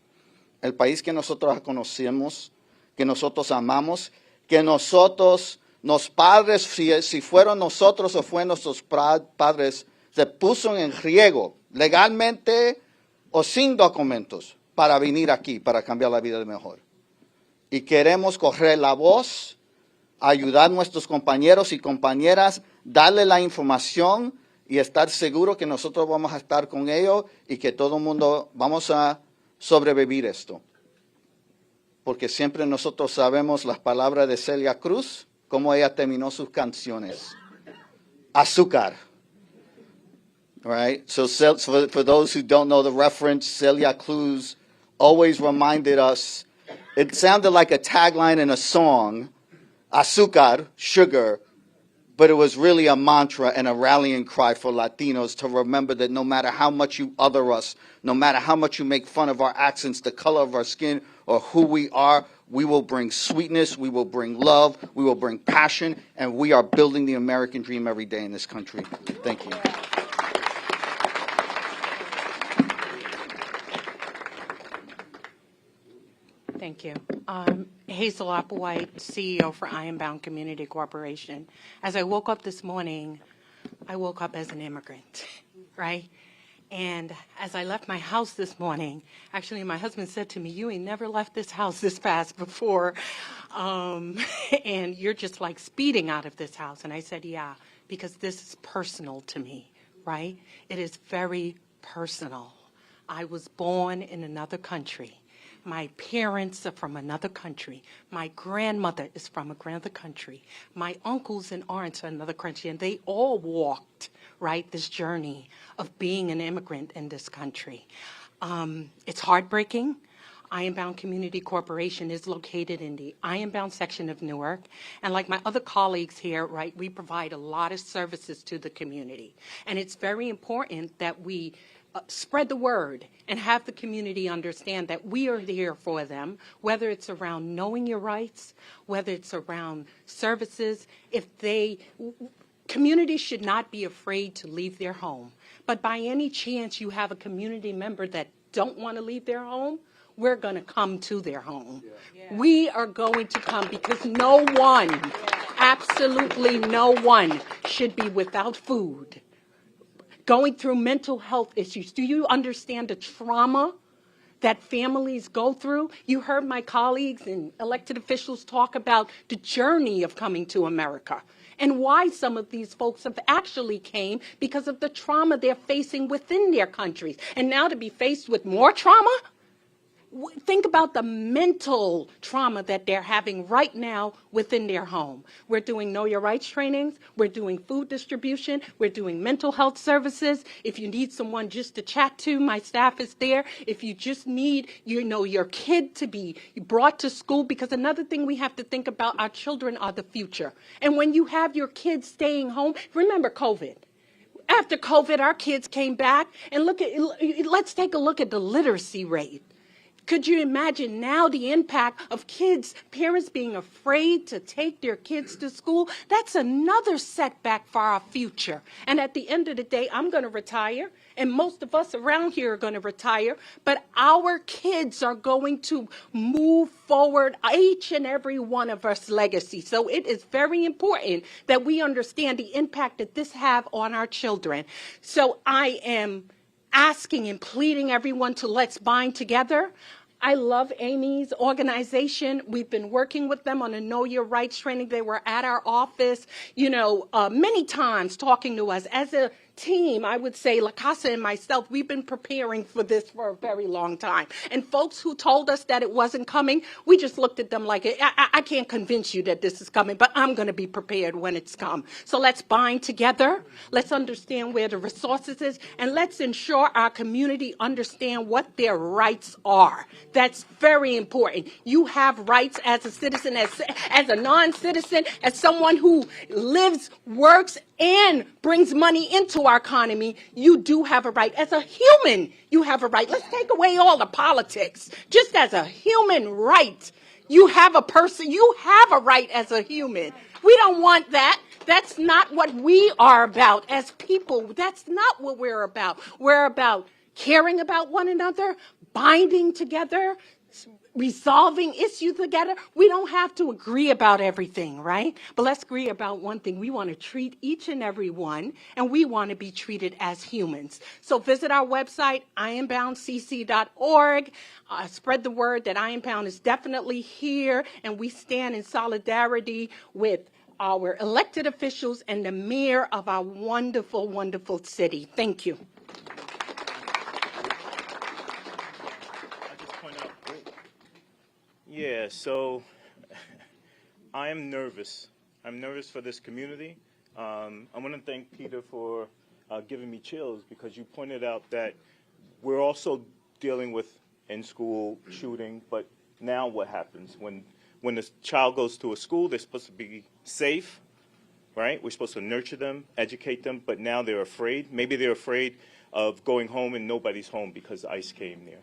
Speaker 11: El país que nosotros conocemos, que nosotros amamos, que nosotros, los padres, si fueron nosotros o fueron nuestros padres, se puso en riesgo legalmente o sin documentos para venir aquí, para cambiar la vida de mejor. Y queremos correr la voz, ayudar a nuestros compañeros y compañeras, darle la información y estar seguro que nosotros vamos a estar con ellos y que todo el mundo vamos a sobrevivir esto. Porque siempre nosotros sabemos las palabras de Celia Cruz, cómo ella terminó sus canciones. Azúcar. All right? So for those who don't know the reference, Celia Cruz always reminded us, it sounded like a tagline in a song, azúcar, sugar, but it was really a mantra and a rallying cry for Latinos to remember that no matter how much you other us, no matter how much you make fun of our accents, the color of our skin, or who we are, we will bring sweetness, we will bring love, we will bring passion, and we are building the American dream every day in this country. Thank you.
Speaker 12: Thank you. Hazel Applewhite, CEO for Ironbound Community Corporation. As I woke up this morning, I woke up as an immigrant, right? And as I left my house this morning, actually my husband said to me, you ain't never left this house this fast before, and you're just like speeding out of this house. And I said, yeah, because this is personal to me, right? It is very personal. I was born in another country. My parents are from another country. My grandmother is from another country. My uncles and aunts are another country, and they all walked, right, this journey of being an immigrant in this country. It's heartbreaking. Ironbound Community Corporation is located in the Ironbound section of Newark. And like my other colleagues here, right, we provide a lot of services to the community. And it's very important that we spread the word and have the community understand that we are here for them, whether it's around knowing your rights, whether it's around services. Communities should not be afraid to leave their home. But by any chance you have a community member that don't want to leave their home, we're going to come to their home. Yeah. We are going to come because no one, absolutely no one, should be without food, going through mental health issues. Do you understand the trauma that families go through? You heard my colleagues and elected officials talk about the journey of coming to America and why some of these folks have actually came because of the trauma they're facing within their countries. And now to be faced with more trauma? Think about the mental trauma that they're having right now within their home. We're doing Know Your Rights trainings. We're doing food distribution. We're doing mental health services. If you need someone just to chat to, my staff is there. If you just need, your kid to be brought to school, because another thing we have to think about, our children are the future. And when you have your kids staying home, remember COVID. After COVID, our kids came back, and let's take a look at the literacy rate. Could you imagine now the impact of parents being afraid to take their kids to school? That's another setback for our future. And at the end of the day, I'm going to retire, and most of us around here are going to retire, but our kids are going to move forward, each and every one of us legacy. So it is very important that we understand the impact that this have on our children. So I am asking and pleading everyone to let's bind together. I love Amy's organization. We've been working with them on a Know Your Rights training. They were at our office, many times talking to us. As a team, I would say, La Casa and myself, we've been preparing for this for a very long time. And folks who told us that it wasn't coming, we just looked at them like, I can't convince you that this is coming, but I'm going to be prepared when it's come. So let's bind together. Let's understand where the resources is, and let's ensure our community understand what their rights are. That's very important. You have rights as a citizen, as a non-citizen, as someone who lives, works, and brings money into our economy. You do have a right. As a human, you have a right. Let's take away all the politics. Just as a human right, you have a right as a human. We don't want that. That's not what we are about as people. That's not what we're about. We're about caring about one another, binding together, resolving issues together. We don't have to agree about everything, right? But let's agree about one thing. We want to treat each and every one, and we want to be treated as humans. So visit our website, ironboundcc.org. Spread the word that Ironbound is definitely here, and we stand in solidarity with our elected officials and the mayor of our wonderful, wonderful city. Thank you.
Speaker 13: Yeah, so I am nervous. I'm nervous for this community. I want to thank Peter for giving me chills, because you pointed out that we're also dealing with in-school shooting, but now what happens? When a child goes to a school, they're supposed to be safe, right? We're supposed to nurture them, educate them, but now they're afraid. Maybe they're afraid of going home and nobody's home because ICE came there.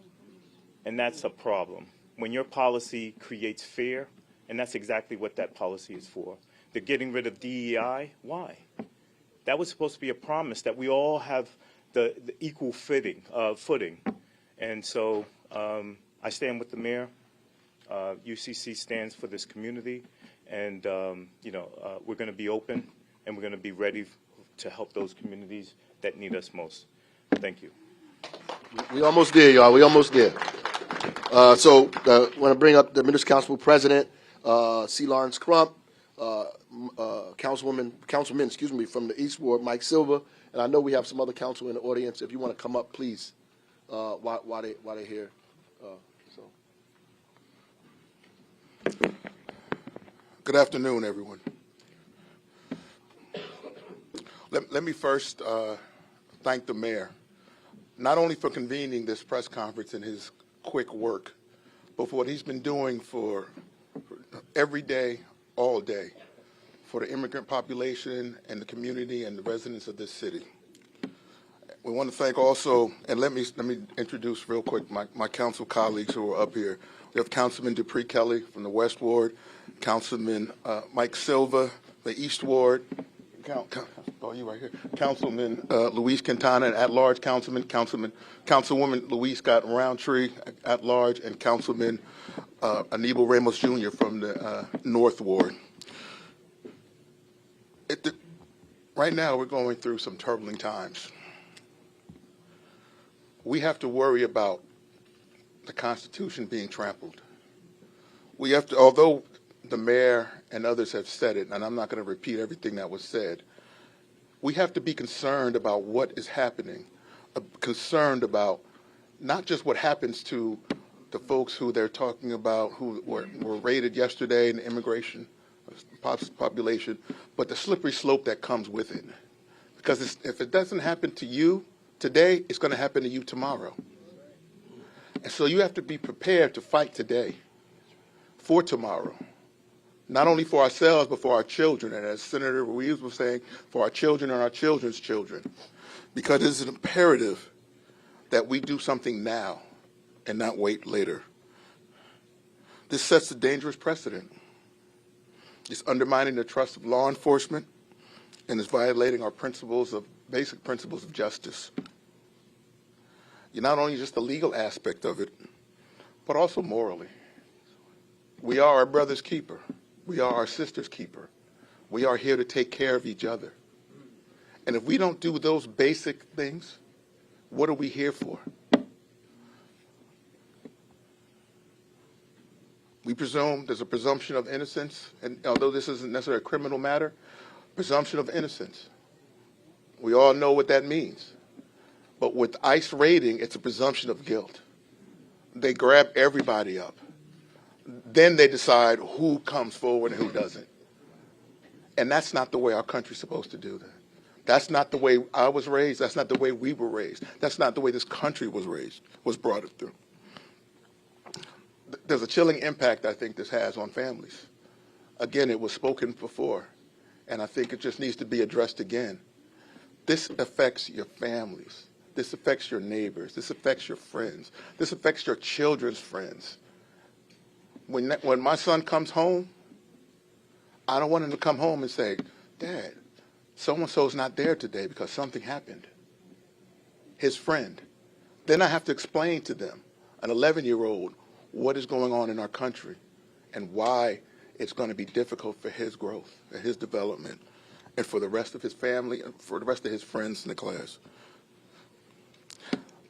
Speaker 13: And that's a problem. When your policy creates fear, and that's exactly what that policy is for. They're getting rid of DEI. Why? That was supposed to be a promise that we all have the equal footing. And so I stand with the mayor. UCC stands for this community, and we're going to be open, and we're going to be ready to help those communities that need us most. Thank you.
Speaker 1: We almost there, y'all. We almost there. So I want to bring up the Minister Council President, C. Lawrence Crump, Councilman, from the East Ward, Mike Silver, and I know we have some other council in the audience. If you want to come up, please while they're here. So.
Speaker 14: Good afternoon, everyone. Let me first thank the mayor, not only for convening this press conference and his quick work, but for what he's been doing for every day, all day, for the immigrant population and the community and the residents of this city. We want to thank also, and let me introduce real quick my council colleagues who are up here. We have Councilman Dupree Kelly from the West Ward, Councilman Mike Silva, the East Ward, you right here, Councilman Luis Quintana, and at-large Councilwoman Louise Scott Roundtree, at-large, and Councilman Aníbal Ramos Jr. from the North Ward. Right now, we're going through some troubling times. We have to worry about the Constitution being trampled. We have to, although the mayor and others have said it, and I'm not going to repeat everything that was said, we have to be concerned about what is happening, concerned about not just what happens to the folks who they're talking about who were raided yesterday in the immigration population, but the slippery slope that comes with it. Because if it doesn't happen to you today, it's going to happen to you tomorrow. And so you have to be prepared to fight today for tomorrow, not only for ourselves, but for our children. And as Senator Ruiz was saying, for our children and our children's children, because it is imperative that we do something now and not wait later. This sets a dangerous precedent. It's undermining the trust of law enforcement, and it's violating our basic principles of justice. You're not only just the legal aspect of it, but also morally. We are our brother's keeper. We are our sister's keeper. We are here to take care of each other. And if we don't do those basic things, what are we here for? We presume there's a presumption of innocence, and although this isn't necessarily a criminal matter, presumption of innocence. We all know what that means. But with ICE raiding, it's a presumption of guilt. They grab everybody up. Then they decide who comes forward and who doesn't. And that's not the way our country's supposed to do that. That's not the way I was raised. That's not the way we were raised. That's not the way this country was raised, was brought through. There's a chilling impact I think this has on families. Again, it was spoken before, and I think it just needs to be addressed again. This affects your families. This affects your neighbors. This affects your friends. This affects your children's friends. When my son comes home, I don't want him to come home and say, Dad, so-and-so's not there today because something happened. His friend. Then I have to explain to them, an 11-year-old, what is going on in our country and why it's going to be difficult for his growth and his development and for the rest of his family and for the rest of his friends in the class.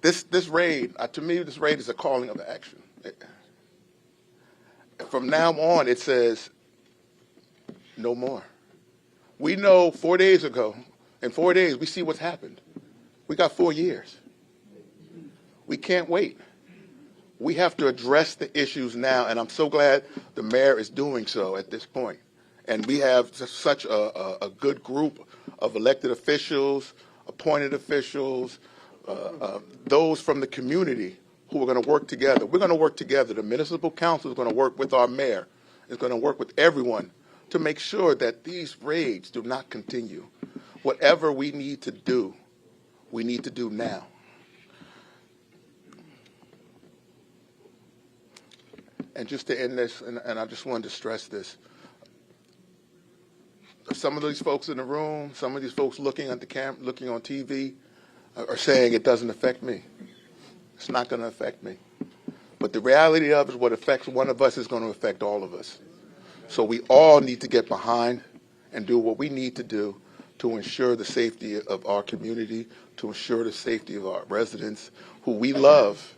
Speaker 14: This raid, to me, this raid is a calling of action. From now on, it says, no more. We know 4 days ago, in 4 days, we see what's happened. We got 4 years. We can't wait. We have to address the issues now, and I'm so glad the mayor is doing so at this point. And we have such a good group of elected officials, appointed officials, those from the community who are going to work together. We're going to work together. The municipal council is going to work with our mayor. It's going to work with everyone to make sure that these raids do not continue. Whatever we need to do now. And just to end this, and I just wanted to stress this, some of these folks in the room, some of these folks looking at the camera, looking on TV, are saying it doesn't affect me. It's not going to affect me. But the reality of it is what affects one of us is going to affect all of us. So we all need to get behind and do what we need to do to ensure the safety of our community, to ensure the safety of our residents, who we love,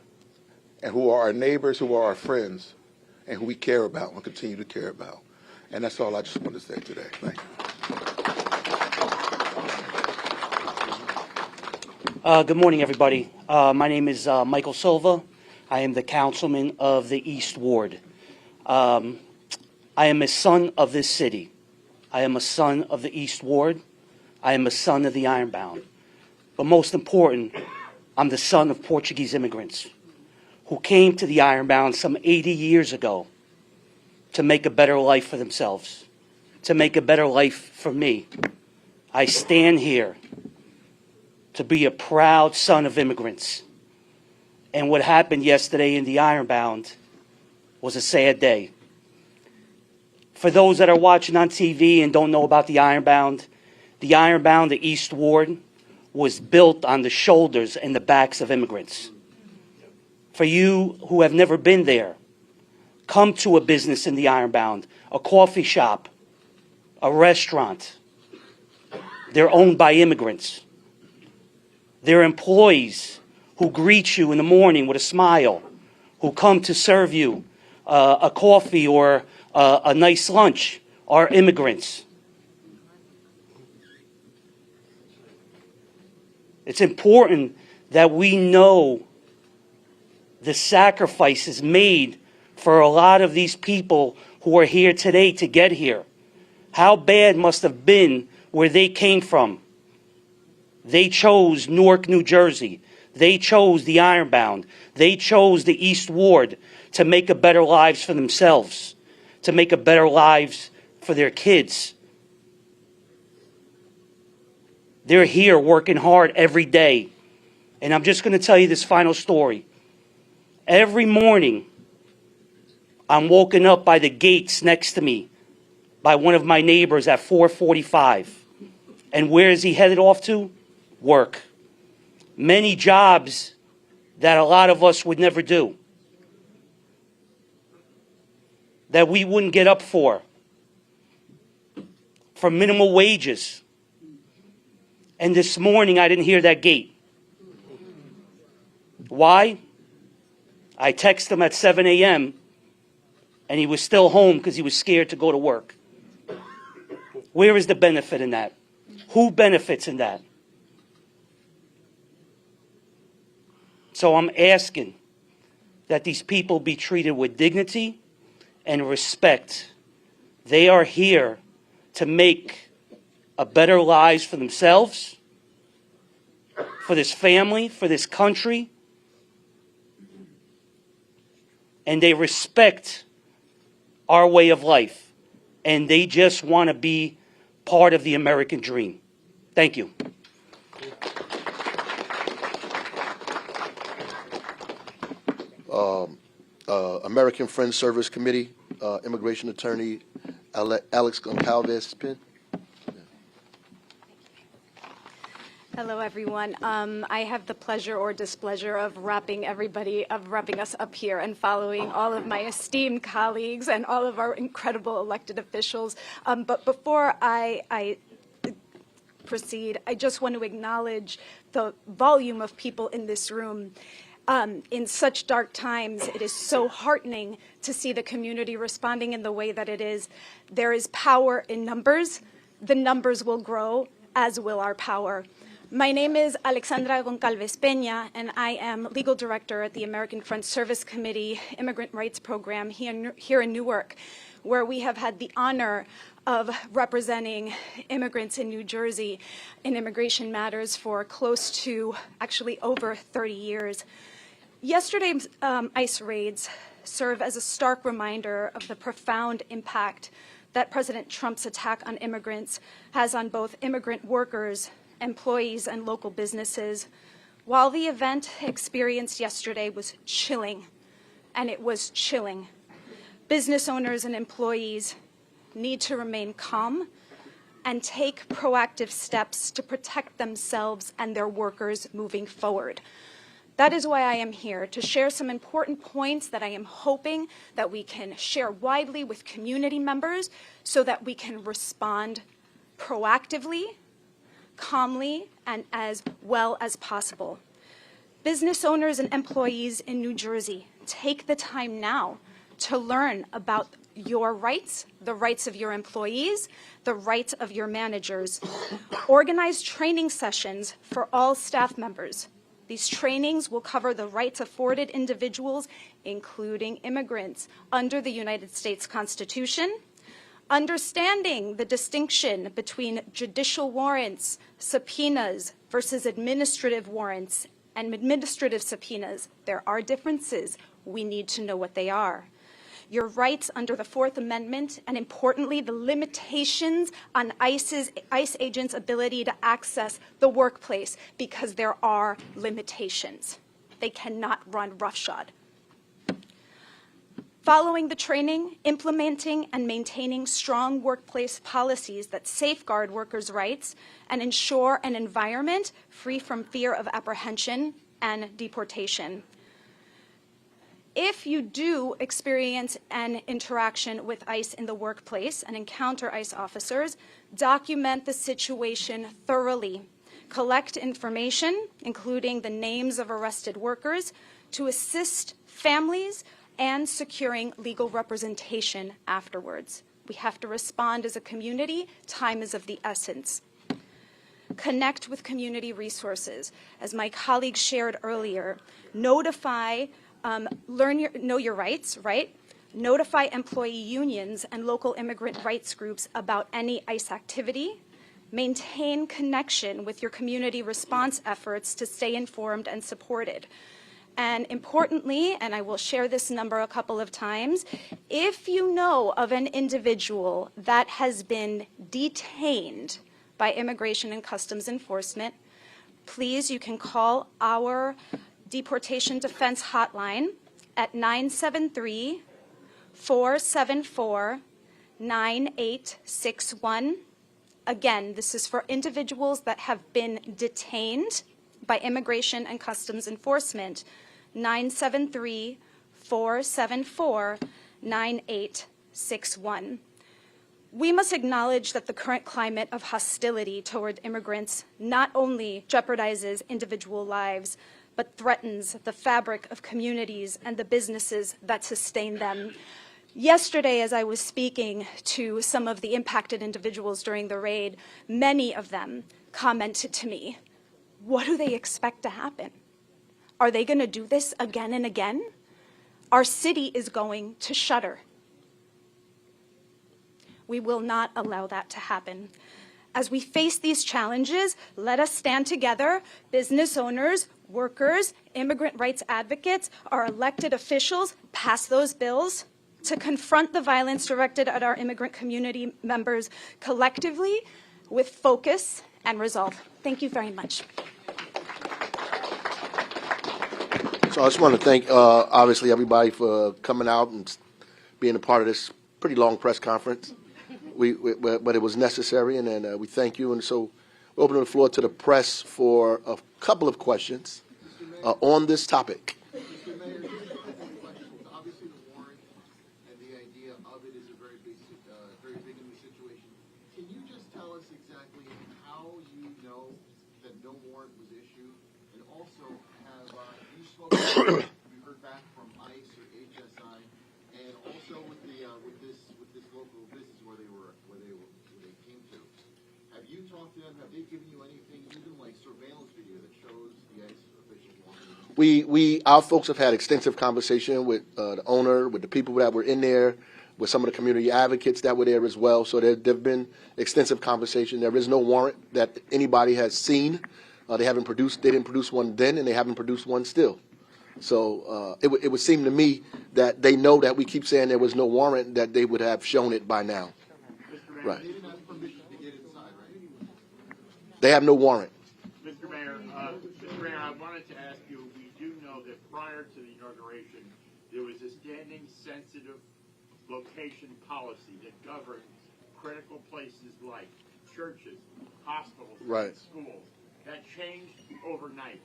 Speaker 14: and who are our neighbors, who are our friends, and who we care about and continue to care about. And that's all I just wanted to say today. Thank you.
Speaker 15: Good morning, everybody. My name is Michael Silva. I am the councilman of the East Ward. I am a son of this city. I am a son of the East Ward. I am a son of the Ironbound. But most important, I'm the son of Portuguese immigrants who came to the Ironbound some 80 years ago to make a better life for themselves, to make a better life for me. I stand here to be a proud son of immigrants. And what happened yesterday in the Ironbound was a sad day. For those that are watching on TV and don't know about the Ironbound, the East Ward, was built on the shoulders and the backs of immigrants. For you who have never been there, come to a business in the Ironbound, a coffee shop, a restaurant. They're owned by immigrants. They're employees who greet you in the morning with a smile, who come to serve you a coffee or a nice lunch, are immigrants. It's important that we know the sacrifices made for a lot of these people who are here today to get here. How bad must have been where they came from. They chose Newark, New Jersey. They chose the Ironbound. They chose the East Ward to make a better lives for themselves, to make a better lives for their kids. They're here working hard every day. And I'm just going to tell you this final story. Every morning, I'm woken up by the gates next to me by one of my neighbors at 4:45. And where is he headed off to? Work. Many jobs that a lot of us would never do, that we wouldn't get up for minimal wages. And this morning I didn't hear that gate. Why? I texted him at 7 a.m. and he was still home because he was scared to go to work. Where is the benefit in that? Who benefits in that? So I'm asking that these people be treated with dignity and respect. They are here to make a better lives for themselves, for this family, for this country. And they respect our way of life. And they just want to be part of the American dream. Thank you.
Speaker 1: American Friends Service Committee, immigration attorney Alex Goncalves-Pin.
Speaker 16: Hello, everyone. I have the pleasure or displeasure of wrapping us up here and following all of my esteemed colleagues and all of our incredible elected officials. But before I proceed, I just want to acknowledge the volume of people in this room. In such dark times, it is so heartening to see the community responding in the way that it is. There is power in numbers. The numbers will grow, as will our power. My name is Alexandra Goncalves Peña, and I am legal director at the American Friends Service Committee Immigrant Rights Program here in Newark, where we have had the honor of representing immigrants in New Jersey in immigration matters for close to, actually over 30 years. Yesterday's ICE raids serve as a stark reminder of the profound impact that President Trump's attack on immigrants has on both immigrant workers, employees, and local businesses. While the event experienced yesterday was chilling, and it was chilling, business owners and employees need to remain calm and take proactive steps to protect themselves and their workers moving forward. That is why I am here, to share some important points that I am hoping that we can share widely with community members so that we can respond proactively, calmly, and as well as possible. Business owners and employees in New Jersey, take the time now to learn about your rights, the rights of your employees, the rights of your managers. Organize training sessions for all staff members. These trainings will cover the rights afforded individuals, including immigrants, under the United States Constitution, understanding the distinction between judicial warrants, subpoenas versus administrative warrants and administrative subpoenas. There are differences. We need to know what they are. Your rights under the Fourth Amendment, and importantly, the limitations on ICE agents' ability to access the workplace, because there are limitations. They cannot run roughshod. Following the training, implementing and maintaining strong workplace policies that safeguard workers' rights and ensure an environment free from fear of apprehension and deportation. If you do experience an interaction with ICE in the workplace and encounter ICE officers, document the situation thoroughly. Collect information, including the names of arrested workers, to assist families and securing legal representation afterwards. We have to respond as a community. Time is of the essence. Connect with community resources. As my colleague shared earlier, notify, know your rights, right? Notify employee unions and local immigrant rights groups about any ICE activity. Maintain connection with your community response efforts to stay informed and supported. And importantly, and I will share this number a couple of times, if you know of an individual that has been detained by Immigration and Customs Enforcement, please, you can call our Deportation Defense Hotline at 973-474-9861. Again, this is for individuals that have been detained by Immigration and Customs Enforcement. 973-474-9861. We must acknowledge that the current climate of hostility toward immigrants not only jeopardizes individual lives, but threatens the fabric of communities and the businesses that sustain them. Yesterday, as I was speaking to some of the impacted individuals during the raid, many of them commented to me, what do they expect to happen? Are they going to do this again and again? Our city is going to shutter. We will not allow that to happen. As we face these challenges, let us stand together, business owners, workers, immigrant rights advocates, our elected officials, pass those bills to confront the violence directed at our immigrant community members collectively with focus and resolve. Thank you very much.
Speaker 1: So I just want to thank, obviously, everybody for coming out and being a part of this pretty long press conference. But it was necessary, and we thank you. And so we're opening the floor to the press for a couple of questions on this topic.
Speaker 17: Mr. Mayor, just a couple of questions. Obviously, the warrant and the idea of it is a very big in the situation. Can you just tell us exactly how you know that no warrant was issued? And also, have you spoken, you heard back from ICE or HSI, and also with this local business where they came to? Have you talked to them? Have they given you anything, even like surveillance video that shows the ICE officials walking?
Speaker 1: Our folks have had extensive conversation with the owner, with the people that were in there, with some of the community advocates that were there as well. So there've been extensive conversation. There is no warrant that anybody has seen. They didn't produce one then, and they haven't produced one still. So it would seem to me that they know that we keep saying there was no warrant, that they would have shown it by now. Right.
Speaker 17: They didn't have permission to get inside, right?
Speaker 1: They have no warrant.
Speaker 18: Mr. Mayor, I wanted to ask you, we do know that prior to the inauguration, there was a standing sensitive location policy that governed critical places like churches, hospitals,
Speaker 1: Right.
Speaker 18: and schools. That changed overnight.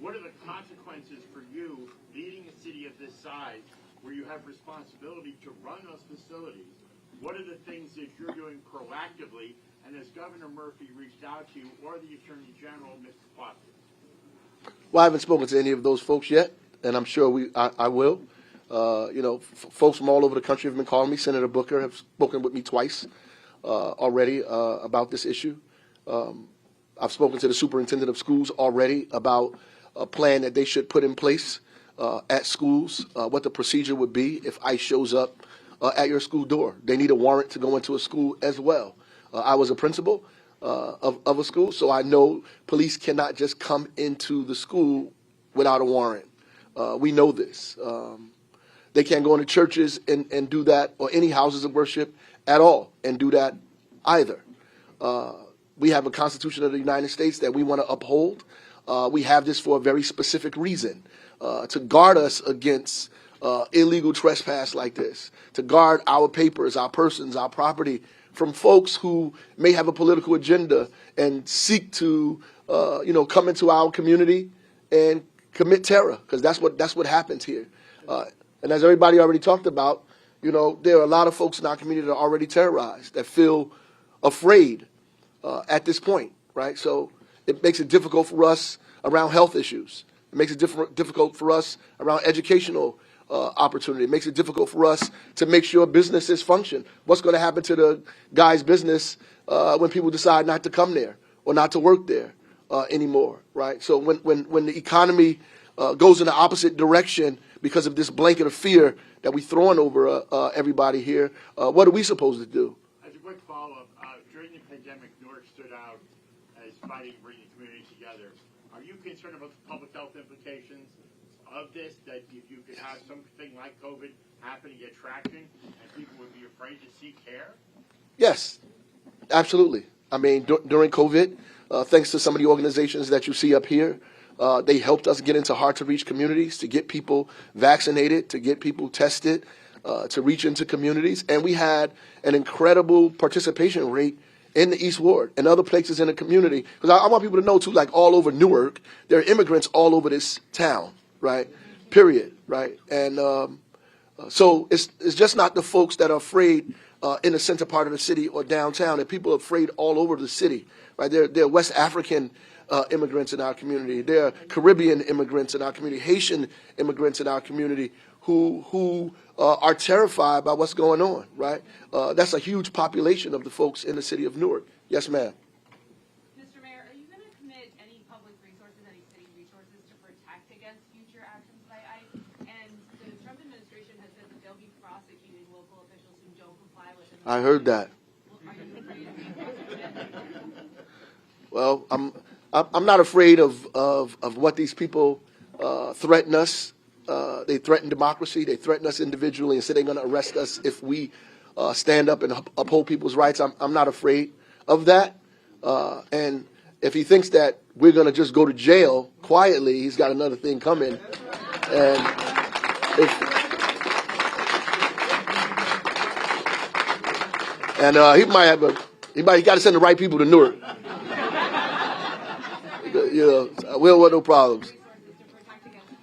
Speaker 18: What are the consequences for you leading a city of this size where you have responsibility to run those facilities? What are the things that you're doing proactively? And has Governor Murphy reached out to you or the Attorney General, Mr. Foster?
Speaker 1: Well, I haven't spoken to any of those folks yet, and I'm sure I will. Folks from all over the country have been calling me. Senator Booker have spoken with me twice already about this issue. I've spoken to the superintendent of schools already about a plan that they should put in place at schools, what the procedure would be if ICE shows up at your school door. They need a warrant to go into a school as well. I was a principal of a school, so I know police cannot just come into the school without a warrant. We know this. They can't go into churches and do that, or any houses of worship at all and do that either. We have a Constitution of the United States that we want to uphold. We have this for a very specific reason, to guard us against illegal trespass like this, to guard our papers, our persons, our property from folks who may have a political agenda and seek to, come into our community and commit terror, because that's what happens here. And as everybody already talked about, there are a lot of folks in our community that are already terrorized, that feel afraid at this point, right? So it makes it difficult for us around health issues. It makes it difficult for us around educational opportunity. It makes it difficult for us to make sure businesses function. What's going to happen to the guy's business when people decide not to come there or not to work there anymore, right? So when the economy goes in the opposite direction because of this blanket of fear that we're throwing over everybody here, what are we supposed to do?
Speaker 18: As a quick follow-up, during the pandemic, Newark stood out as fighting, bringing the community together. Are you concerned about the public health implications of this, that if you could have something like COVID happen and get traction, and people would be afraid to seek care?
Speaker 1: Yes, absolutely. I mean, during COVID, thanks to some of the organizations that you see up here, they helped us get into hard-to-reach communities, to get people vaccinated, to get people tested, to reach into communities. And we had an incredible participation rate in the East Ward and other places in the community. Because I want people to know, too, like all over Newark, there are immigrants all over this town, right? Period, right? And so it's just not the folks that are afraid in the center part of the city or downtown. There are people afraid all over the city, right? There are West African immigrants in our community. There are Caribbean immigrants in our community, Haitian immigrants in our community who are terrified by what's going on, right? That's a huge population of the folks in the city of Newark. Yes, ma'am.
Speaker 19: Mr. Mayor, are you going to commit any public resources, any city resources to protect against future actions by ICE? And the Trump administration has said that they'll be prosecuting local officials who don't comply with it.
Speaker 1: I heard that.
Speaker 19: Are you afraid of being prosecuted?
Speaker 1: Well, I'm not afraid of what these people threaten us. They threaten democracy. They threaten us individually and say they're going to arrest us if we stand up and uphold people's rights. I'm not afraid of that. And if he thinks that we're going to just go to jail quietly, he's got another thing coming. And he might have he got to send the right people to Newark. We don't want no problems.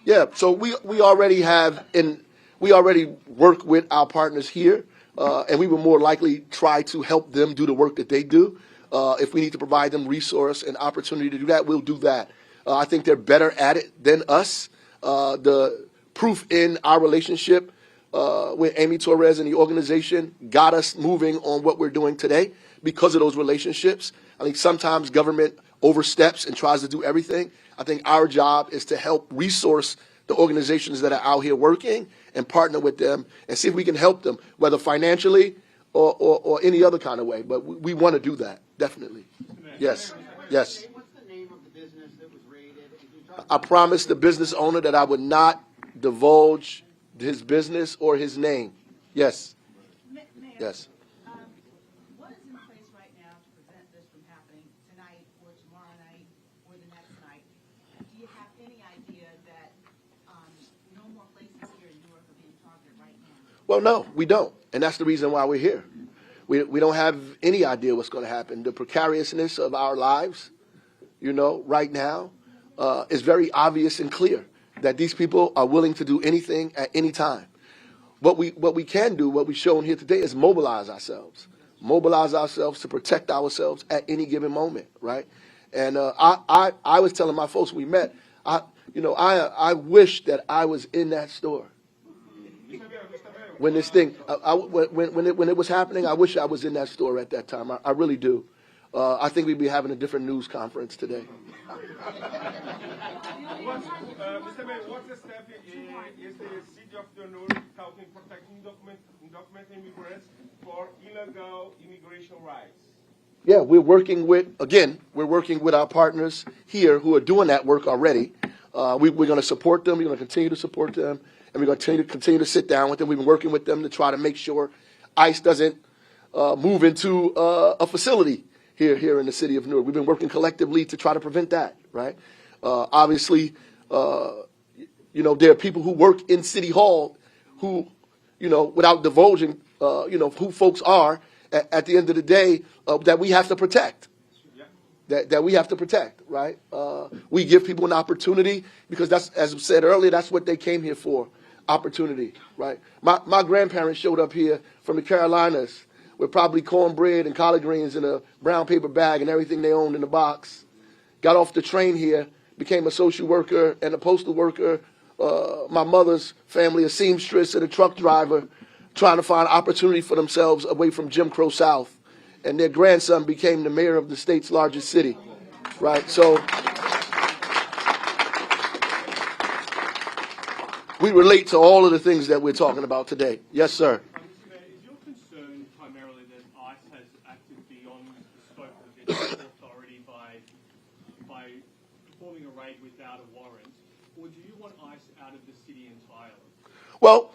Speaker 1: Yeah, so we already have, and we already work with our partners here, and we will more likely try to help them do the work that they do. If we need to provide them resource and opportunity to do that, we'll do that. I think they're better at it than us. The proof in our relationship with Amy Torres and the organization got us moving on what we're doing today because of those relationships. I think sometimes government oversteps and tries to do everything. I think our job is to help resource the organizations that are out here working and partner with them and see if we can help them, whether financially or any other kind of way. But we want to do that, definitely. Yes, yes.
Speaker 17: What's the name of the business that was raided?
Speaker 1: I promised the business owner that I would not divulge his business or his name. Yes. Yes.
Speaker 3: What is in place right now to prevent this from happening tonight or tomorrow night or the next night? Do you have any idea that no more places here in Newark are being targeted right now?
Speaker 1: Well, no, we don't. And that's the reason why we're here. We don't have any idea what's going to happen. The precariousness of our lives, right now, is very obvious and clear that these people are willing to do anything at any time. What we can do, what we've shown here today, is mobilize ourselves to protect ourselves at any given moment, right? And I was telling my folks we met, I wish that I was in that store. when this thing, when it was happening, I wish I was in that store at that time. I really do. I think we'd be having a different news conference today.
Speaker 20: Mr. Mayor, what's the step is the city of Newark helping protecting undocumented immigrants for illegal immigration rights?
Speaker 1: Yeah, we're working with our partners here who are doing that work already. We're going to support them. We're going to continue to support them, and we're going to continue to sit down with them. We've been working with them to try to make sure ICE doesn't move into a facility here in the city of Newark. We've been working collectively to try to prevent that, right? Obviously, there are people who work in City Hall who, without divulging, who folks are, at the end of the day, that we have to protect. That we have to protect, right? We give people an opportunity because that's, as I said earlier, that's what they came here for, opportunity, right? My grandparents showed up here from the Carolinas with probably cornbread and collard greens in a brown paper bag and everything they owned in a box. Got off the train here, became a social worker and a postal worker. My mother's family, a seamstress and a truck driver, trying to find opportunity for themselves away from Jim Crow South. And their grandson became the mayor of the state's largest city, right? So we relate to all of the things that we're talking about today. Yes, sir.
Speaker 20: Is your concern primarily that ICE has acted beyond the scope of its authority by performing a raid without a warrant, or do you want ICE out of the city entirely?
Speaker 1: Well,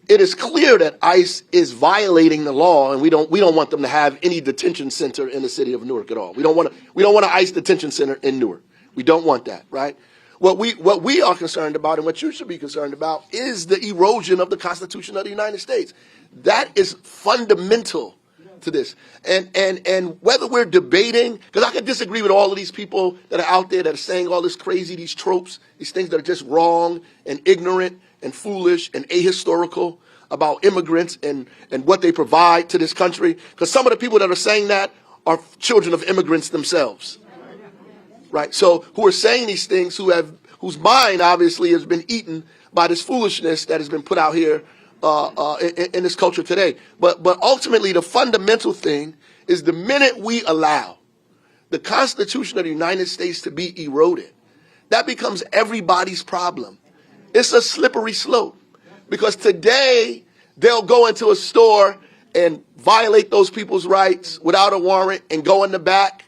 Speaker 1: it is clear that ICE is violating the law, and we don't want them to have any detention center in the city of Newark at all. We don't want an ICE detention center in Newark. We don't want that, right? What we are concerned about, and what you should be concerned about, is the erosion of the Constitution of the United States. That is fundamental to this. And whether we're debating, because I can disagree with all of these people that are out there that are saying all this crazy, these tropes, these things that are just wrong and ignorant and foolish and ahistorical about immigrants and what they provide to this country. Because some of the people that are saying that are children of immigrants themselves, right? So who are saying these things, whose mind obviously has been eaten by this foolishness that has been put out here in this culture today. But ultimately, the fundamental thing is the minute we allow the Constitution of the United States to be eroded, that becomes everybody's problem. It's a slippery slope because today they'll go into a store and violate those people's rights without a warrant and go in the back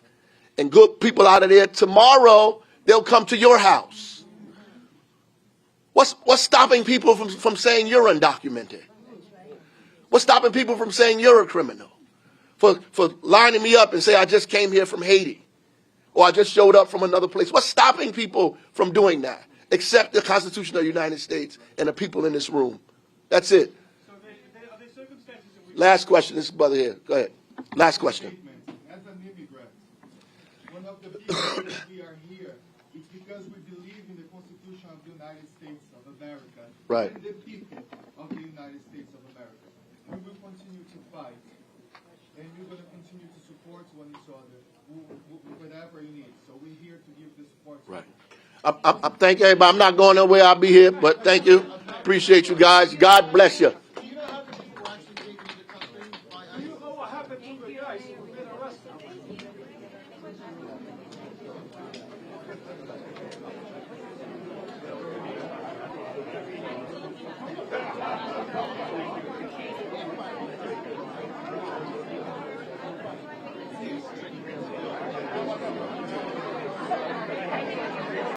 Speaker 1: and get people out of there. Tomorrow they'll come to your house. What's stopping people from saying you're undocumented? What's stopping people from saying you're a criminal? For lining me up and say I just came here from Haiti or I just showed up from another place. What's stopping people from doing that? Except the Constitution of the United States and the people in this room. That's it. Last question. This brother here. Go ahead. Last question.
Speaker 17: As an immigrant, one of the reasons we are here is because we believe in the Constitution of the United States of America
Speaker 1: Right.
Speaker 17: and the people of the United States of America. We will continue to fight, and we're going to continue to support one each other, whatever you need. So we're here to give the support.
Speaker 1: Right. I thank everybody. I'm not going nowhere. I'll be here, but thank you. Appreciate you guys. God bless you.